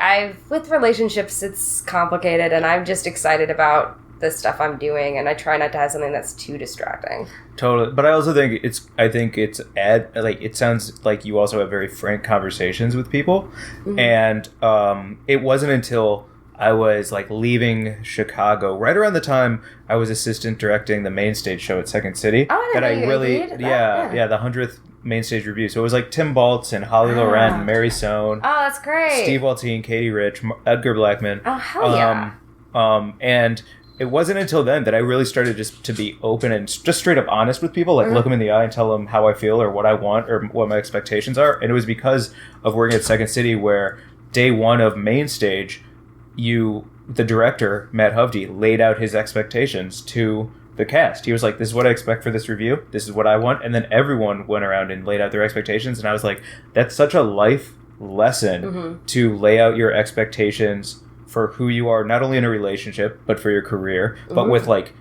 I've with relationships, it's complicated, and I'm just excited about the stuff I'm doing, and I try not to have something that's too distracting. Totally, but I also think it sounds like you also have very frank conversations with people, and it wasn't until I was like leaving Chicago, right around the time I was assistant directing the main stage show at Second City, that I really, the 100th main stage review. So it was like Tim Baltz and Holly Loren, Mary Sohn. Oh, that's great. Steve Waltine, Katie Rich, Edgar Blackman. Oh, hell yeah. And it wasn't until then that I really started just to be open and just straight up honest with people, like look them in the eye and tell them how I feel or what I want or what my expectations are. And it was because of working at Second City where day one of main stage, you the director, Matt Hovde, laid out his expectations to the cast. He was like, this is what I expect for this review. This is what I want. And then everyone went around and laid out their expectations. And I was like, that's such a life lesson to lay out your expectations for who you are, not only in a relationship, but for your career, but with like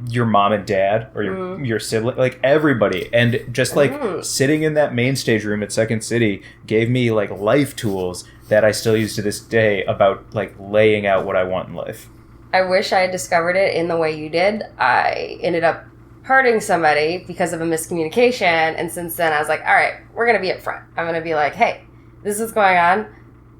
your mom and dad or your sibling, like everybody. And just like sitting in that main stage room at Second City gave me like life tools that I still use to this day about like laying out what I want in life. I wish I had discovered it in the way you did. I ended up hurting somebody because of a miscommunication. And since then I was like, all right, we're going to be up front. I'm going to be like, hey, this is what's going on.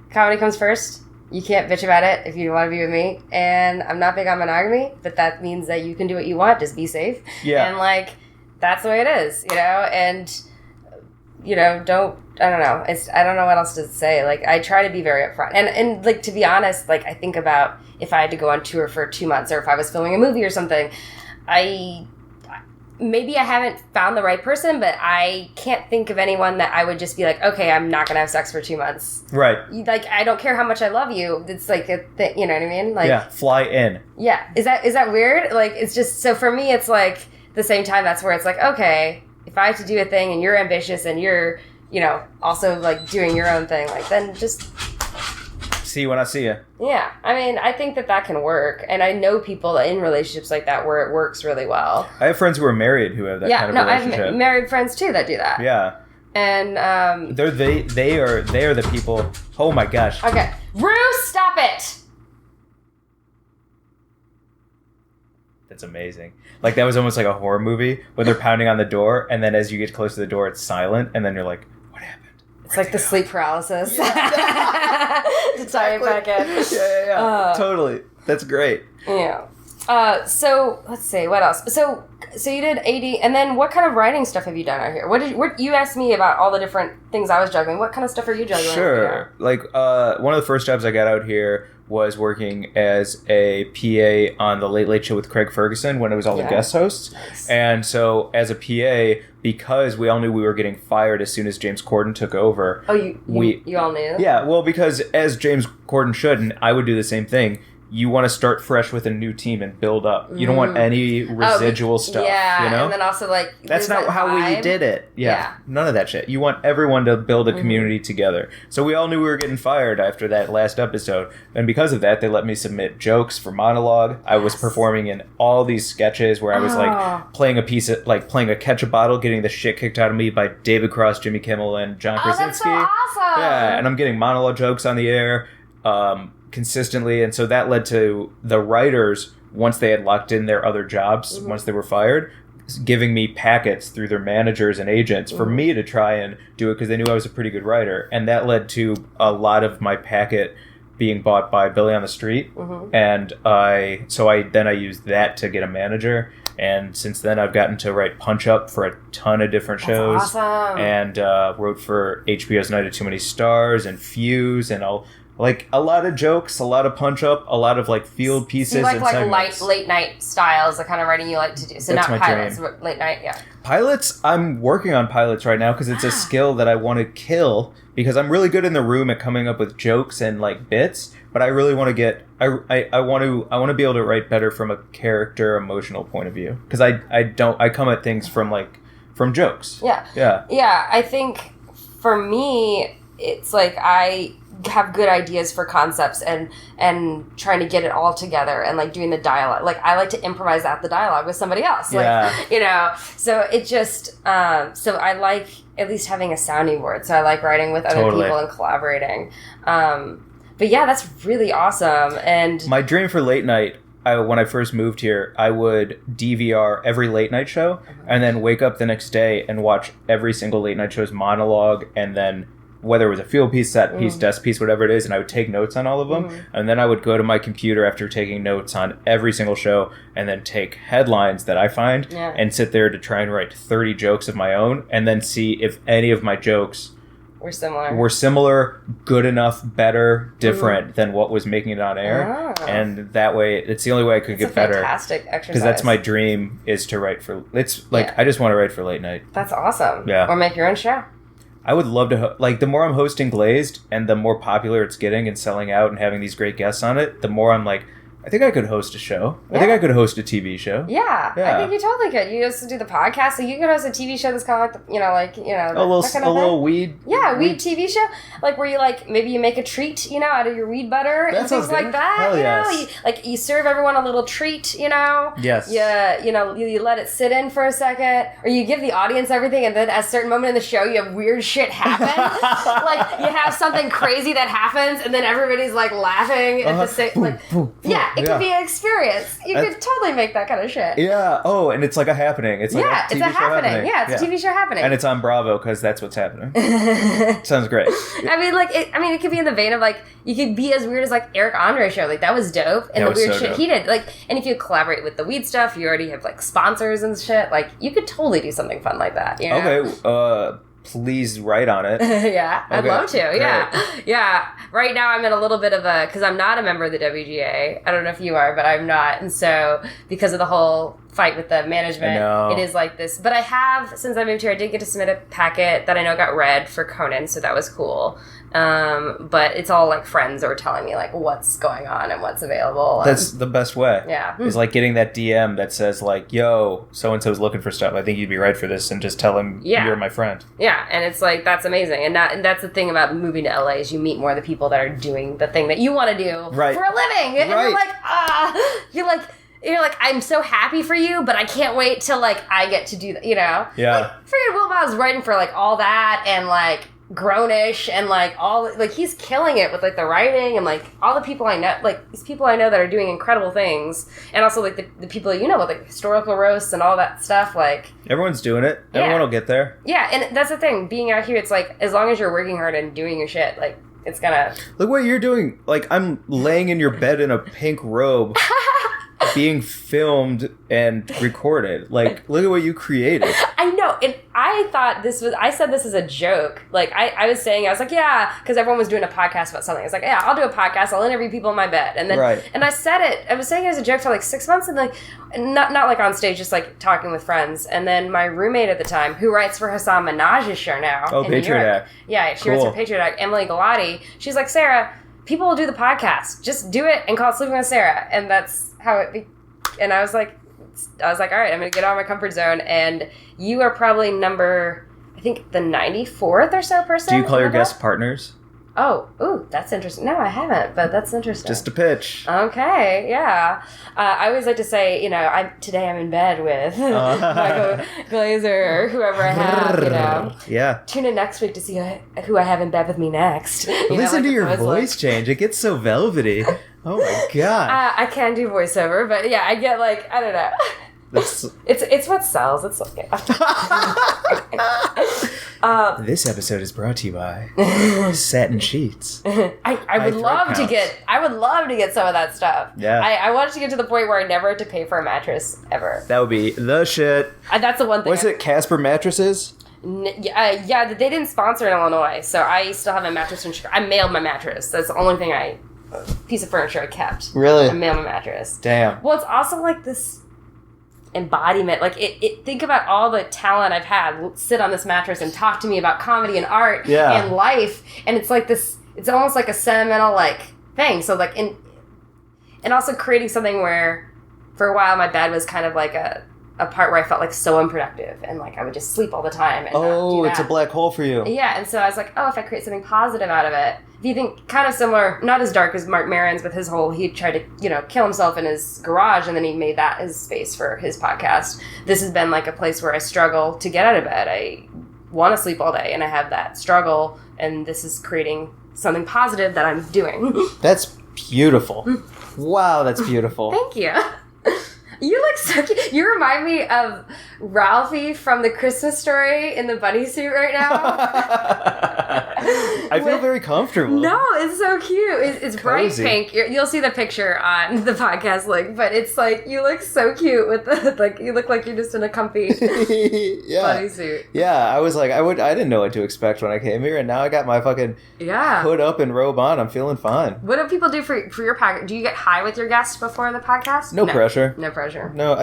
Comedy comes first. You can't bitch about it if you want to be with me. And I'm not big on monogamy, but that means that you can do what you want. Just be safe. Yeah. And, like, that's the way it is, you know? And, you know, I don't know. I don't know what else to say. Like, I try to be very upfront. And like, to be honest, like, I think about if I had to go on tour for 2 months or if I was filming a movie or something, maybe I haven't found the right person, but I can't think of anyone that I would just be like, okay, I'm not going to have sex for 2 months. Right. Like, I don't care how much I love you. It's like a thing, you know what I mean? Like, yeah, fly in. Yeah. Is that weird? Like, it's just, so for me, it's like, the same time, that's where it's like, okay, if I have to do a thing and you're ambitious and you're, you know, also like doing your own thing, like, then just... see you when I see you. Yeah. I mean, I think that can work. And I know people in relationships like that where it works really well. I have friends who are married who have that kind of relationship. I have married friends too that do that. Yeah. And they are the people. Oh my gosh. Okay. Rue, stop it. That's amazing. Like, that was almost like a horror movie where they're pounding on the door, and then as you get close to the door, it's silent, and then you're like, what happened? It's like the sleep paralysis. Yeah. To tie it back in. Yeah. Totally. That's great. Yeah. So let's see, what else? So you did 80, and then what kind of writing stuff have you done out here? What you asked me about all the different things I was juggling. What kind of stuff are you juggling? Sure. Like, one of the first jobs I got out here was working as a PA on the Late Late Show with Craig Ferguson when it was all the guest hosts. Nice. And so as a PA, because we all knew we were getting fired as soon as James Corden took over. Oh, you all knew? Yeah, well, because as James Corden should, and I would do the same thing, you want to start fresh with a new team and build up. You don't want any residual stuff. Yeah, you know? And then also, like, that's not how we did it. Yeah, none of that shit. You want everyone to build a community together. So we all knew we were getting fired after that last episode. And because of that, they let me submit jokes for Monologue. I was performing in all these sketches where I was, like, playing a ketchup bottle, getting the shit kicked out of me by David Cross, Jimmy Kimmel, and John Krasinski. That's so awesome! Yeah, and I'm getting monologue jokes on the air. Consistently, and so that led to the writers, once they had locked in their other jobs, once they were fired, giving me packets through their managers and agents for me to try and do it because they knew I was a pretty good writer, and that led to a lot of my packet being bought by Billy on the Street, and I used that to get a manager, and since then I've gotten to write Punch Up for a ton of different shows. That's awesome. And wrote for HBO's Night of Too Many Stars and Fuse, and like a lot of jokes, a lot of punch up, a lot of like field pieces. You like and segments. late night styles, the kind of writing you like to do. So that's not pilots, but late night, yeah. Pilots, I'm working on pilots right now because it's a skill that I want to kill because I'm really good in the room at coming up with jokes and like bits, but I really want to get I want to be able to write better from a character emotional point of view because I come at things from jokes. Yeah. I think for me it's like I have good ideas for concepts and trying to get it all together and like doing the dialogue. Like I like to improvise out the dialogue with somebody else. Like, you know, so it just, so I like at least having a sounding board. So I like writing with other people and collaborating. But yeah, that's really awesome. And my dream for late night, when I first moved here, I would DVR every late night show and then wake up the next day and watch every single late night show's monologue and then whether it was a field piece, set piece, desk piece, whatever it is, and I would take notes on all of them. And then I would go to my computer after taking notes on every single show and then take headlines that I find and sit there to try and write 30 jokes of my own and then see if any of my jokes were similar, good enough, better, different than what was making it on air. And that way, it's the only way I could get better. Fantastic exercise. Because that's my dream, is to write for, I just want to write for late night. That's awesome. Yeah. Or make your own show. I would love to, the more I'm hosting Glazed and the more popular it's getting and selling out and having these great guests on it, the more I'm like, I think I could host a show. Yeah. I think I could host a TV show. Yeah, Yeah. I think you totally could. You used to do the podcast, so you could host a TV show that's kind of like, A little weed. Yeah, weed TV show, like where you maybe you make a treat, out of your weed butter and things like that. Hell yes. You serve everyone a little treat, Yes. You let it sit in for a second, or you give the audience everything, and then at a certain moment in the show, you have weird shit happen. Like you have something crazy that happens, and then everybody's like laughing at the same. It could be an experience. You could totally make that kind of shit. Yeah. Oh, and it's like a happening. It's like a TV it's a show happening. Yeah, it's a TV show happening. And it's on Bravo because that's what's happening. Sounds great. It could be in the vein of you could be as weird as Eric Andre's show. That was dope, and the weird shit he did. And if you collaborate with the weed stuff, you already have sponsors and shit. You could totally do something fun like that. Okay. Please write on it. Yeah, I'd love to. Great. Yeah. Right now I'm in a little bit of because I'm not a member of the WGA. I don't know if you are, but I'm not. And so because of the whole fight with the management, it is like this. But I have, since I moved here, I did get to submit a packet that I know got read for Conan, so that was cool. But it's all friends that were telling me what's going on and what's available. That's the best way. Yeah. Is getting that DM that says yo, so-and-so's looking for stuff. I think you'd be right for this, and just tell him you're my friend. Yeah, and it's that's amazing. And that's the thing about moving to LA is you meet more of the people that are doing the thing that you want to do for a living. And you're like, I'm so happy for you, but I can't wait till I get to do that, Yeah. Freaking Will Bow's writing for all that and Grownish and all he's killing it with the writing and all the people I know, these people I know that are doing incredible things, and also the people with historical roasts and all that stuff. Everyone's doing it. Everyone will get there. Yeah, and that's the thing. Being out here, it's as long as you're working hard and doing your shit, it's gonna look what you're doing. I'm laying in your bed in a pink robe. Being filmed and recorded. Look at what you created. I know. And I thought I said this as a joke. I was saying, I was yeah, because everyone was doing a podcast about something. I was yeah, I'll do a podcast. I'll interview people in my bed. And then, and I said it, I was saying it as a joke for 6 months and not on stage, just talking with friends. And then my roommate at the time, who writes for Hassan Minaj's show now. Oh, Patriot Act. Yeah, she writes for Patriot Act. Emily Galati. She's Sarah, people will do the podcast. Just do it and call it Sleeping with Sarah. And that's how it and I was like, all right, I'm going to get out of my comfort zone. And you are probably number, I think, the 94th or so person. Do you call your guests partners? Oh, that's interesting. No, I haven't, but that's interesting. Just a pitch. Okay, yeah. I always like to say, today I'm in bed with Michael Glazer or whoever I have, Yeah. Tune in next week to see who I have in bed with me next. Listen to your voice change. It gets so velvety. Oh my God. I can do voiceover, but yeah, I get I don't know. It's what sells. It's this episode is brought to you by Satin Sheets. I would love to get some of that stuff. Yeah. I wanted to get to the point where I never had to pay for a mattress ever. That would be the shit. That's the one thing. Was it Casper Mattresses? Yeah, they didn't sponsor in Illinois, so I still have a mattress from Chicago. I mailed my mattress. That's the only piece of furniture I kept. Really? I mailed my mattress. Damn. Well, it's also this embodiment. Think about all the talent I've had sit on this mattress and talk to me about comedy and art and life, and it's this. It's almost like a sentimental thing. So and also creating something where, for a while, my bed was kind of a part where I felt so unproductive and I would just sleep all the time. And it's a black hole for you. Yeah, and so I was if I create something positive out of it. If you think kind of similar, not as dark as Mark Maron's with his he tried to, kill himself in his garage and then he made that his space for his podcast. This has been a place where I struggle to get out of bed. I want to sleep all day and I have that struggle, and this is creating something positive that I'm doing. That's beautiful. Wow, that's beautiful. Thank you. You look so cute. You remind me of Ralphie from The Christmas Story in the bunny suit right now. I feel very comfortable. No, it's so cute. It's bright pink. You'll see the picture on the podcast link, but it's you look so cute with the you look like you're just in a comfy bunny suit. Yeah, I was I didn't know what to expect when I came here, and now I got my fucking hood up and robe on. I'm feeling fine. What do people do for your podcast? Do you get high with your guests before the podcast? No pressure. No pressure. No,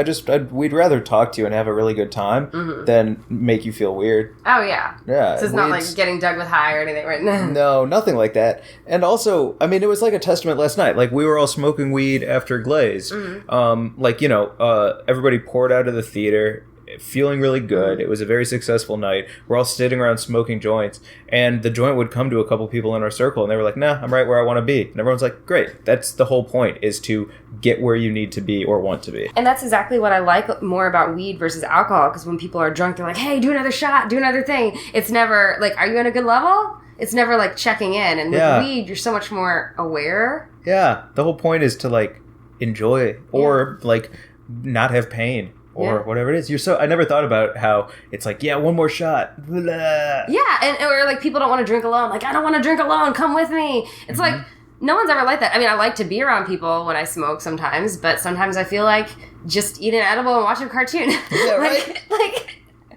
we'd rather talk to you and have a really good time than make you feel weird. Oh, yeah. Yeah. So it's not getting dug with high or anything, right? No, nothing like that. And also, I mean, it was like a testament last night. Like, we were all smoking weed after Glaze. Everybody poured out of the theater, feeling really good. It was a very successful night. We're all sitting around smoking joints, and the joint would come to a couple people in our circle, and they were like, nah, I'm right where I want to be. And everyone's like, great. That's the whole point, is to get where you need to be or want to be. And that's exactly what I like more about weed versus alcohol, because when people are drunk, they're like, hey, do another shot, do another thing. It's never like, are you on a good level? It's never like checking in. And with weed, you're so much more aware. Yeah. The whole point is to like enjoy or like not have pain. Or whatever it is. I never thought about how it's like, one more shot. Blah. Yeah, or like people don't want to drink alone. Like, I don't want to drink alone. Come with me. It's like, no one's ever like that. I mean, I like to be around people when I smoke sometimes, but sometimes I feel like just eat an edible and watch a cartoon. Yeah, right?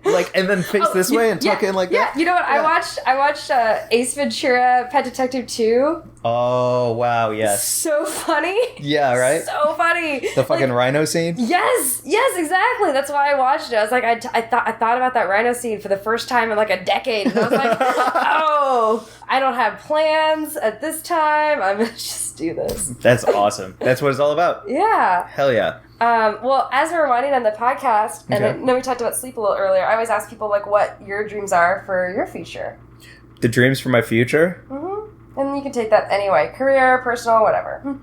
Like, and then face this way and tuck in like that. You know what? Yeah. I watched Ace Ventura: Pet Detective 2. Oh wow! Yes. So funny. Yeah. Right. So funny. The fucking rhino scene. Yes. Exactly. That's why I watched it. I was like, I thought about that rhino scene for the first time in like a decade. And I was like, oh, I don't have plans at this time. I'm gonna just do this. That's awesome. That's what it's all about. Yeah. Hell yeah. Well, as we're winding on the podcast, and I know we talked about sleep a little earlier, I always ask people, like, what your dreams are for your future. The dreams for my future? Mm-hmm. And you can take that anyway. Career, personal, whatever.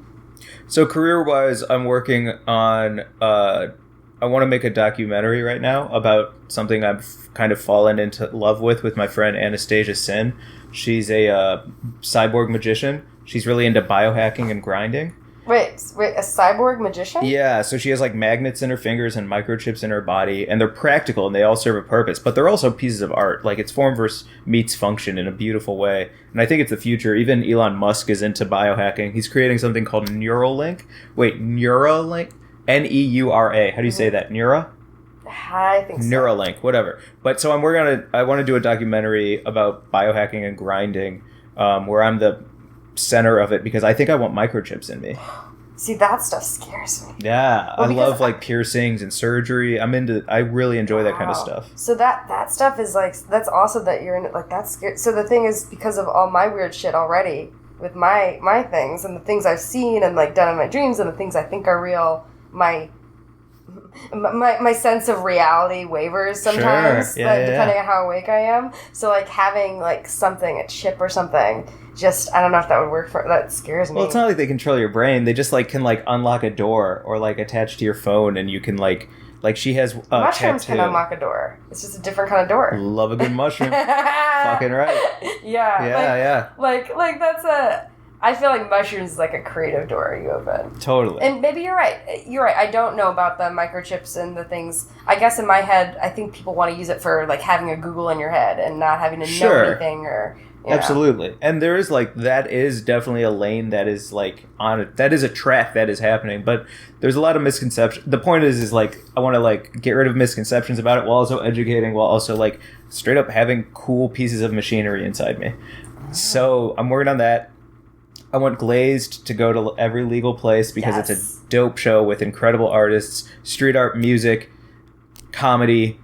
So career-wise, I'm working on, I want to make a documentary right now about something I've kind of fallen into love with my friend Anastasia Sin. She's a cyborg magician. She's really into biohacking and grinding. Wait, a cyborg magician? Yeah, so she has like magnets in her fingers and microchips in her body, and they're practical and they all serve a purpose, but they're also pieces of art. Like, it's form versus meets function in a beautiful way. And I think it's the future. Even Elon Musk is into biohacking. He's creating something called Neuralink. Wait, Neuralink? Neura. How do you say that? Neura? I think so. Neuralink, whatever. But so I want to do a documentary about biohacking and grinding, where I'm the center of it, because I think I want microchips in me. See, that stuff scares me. Yeah, well, I love like piercings and surgery. I really enjoy that kind of stuff. So that stuff is like, that's also that you're in it, like that's scary. So the thing is, because of all my weird shit already with my things and the things I've seen and like done in my dreams and the things I think are real, my sense of reality wavers sometimes, depending on how awake I am. So like having like something, a chip or something, just, I don't know if that would work that scares me. Well, it's not like they control your brain. They just like can like unlock a door or like attach to your phone, and you can like she has mushrooms tattoo. Can unlock a door. It's just a different kind of door. Love a good mushroom. Fucking right. Yeah. Like that's I feel like mushrooms is like a creative door you open. Totally. And maybe you're right. I don't know about the microchips and the things. I guess in my head, I think people want to use it for like having a Google in your head and not having to know anything or... Absolutely. And there is like, that is definitely a lane that is like on it. That is a track that is happening, but there's a lot of misconceptions. The point is like, I want to like get rid of misconceptions about it while also educating, while also like straight up having cool pieces of machinery inside me. So I'm working on that. I want Glazed to go to every legal place because it's a dope show with incredible artists, street art, music, comedy,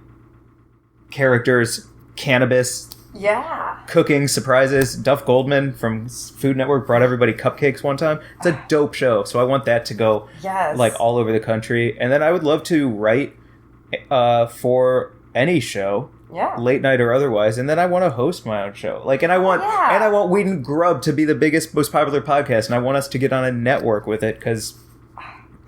characters, cannabis, cooking, surprises. Duff Goldman from Food Network brought everybody cupcakes one time. It's a dope show, so I want that to go like all over the country. And then I would love to write for any show. Late night or otherwise, and then I want to host my own show. Like, and I want Weed and Grub to be the biggest, most popular podcast, and I want us to get on a network with it because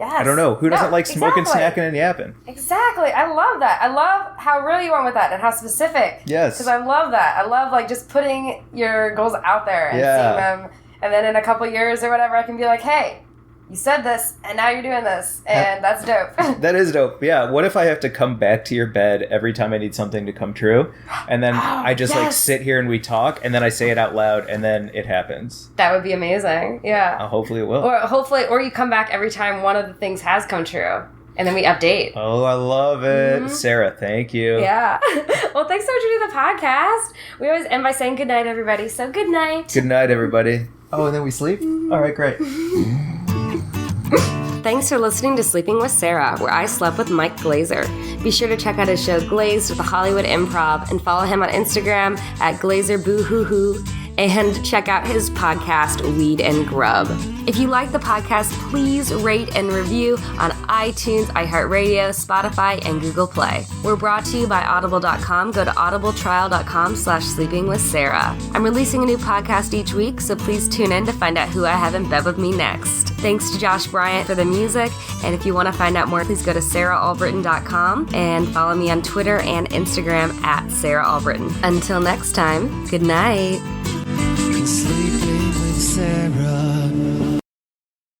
I don't know who doesn't like smoking, snacking, and yapping. Exactly, I love that. I love how real you went with that and how specific. Yes, because I love that. I love like just putting your goals out there and seeing them, and then in a couple years or whatever, I can be like, hey. You said this, and now you're doing this, and that's dope. That is dope. Yeah, what if I have to come back to your bed every time I need something to come true? And then I just, like, sit here and we talk, and then I say it out loud, and then it happens. That would be amazing. Yeah. Hopefully it will. Or you come back every time one of the things has come true, and then we update. Oh, I love it. Mm-hmm. Sarah, thank you. Yeah. Well, thanks so much for doing the podcast. We always end by saying good night, everybody. So good night. Good night, everybody. Oh, and then we sleep? Mm-hmm. All right, great. Thanks for listening to Sleeping with Sarah, where I slept with Mike Glazer. Be sure to check out his show Glazed with the Hollywood Improv and follow him on Instagram at GlazerBoohoohoo. and check out his podcast, Weed and Grub. If you like the podcast, please rate and review on iTunes, iHeartRadio, Spotify, and Google Play. We're brought to you by Audible.com. Go to audibletrial.com/sleepingwithsarah. I'm releasing a new podcast each week, so please tune in to find out who I have in bed with me next. Thanks to Josh Bryant for the music, and if you want to find out more, please go to sarahalbritton.com and follow me on Twitter and Instagram at Sarah Albritton. Until next time, good night.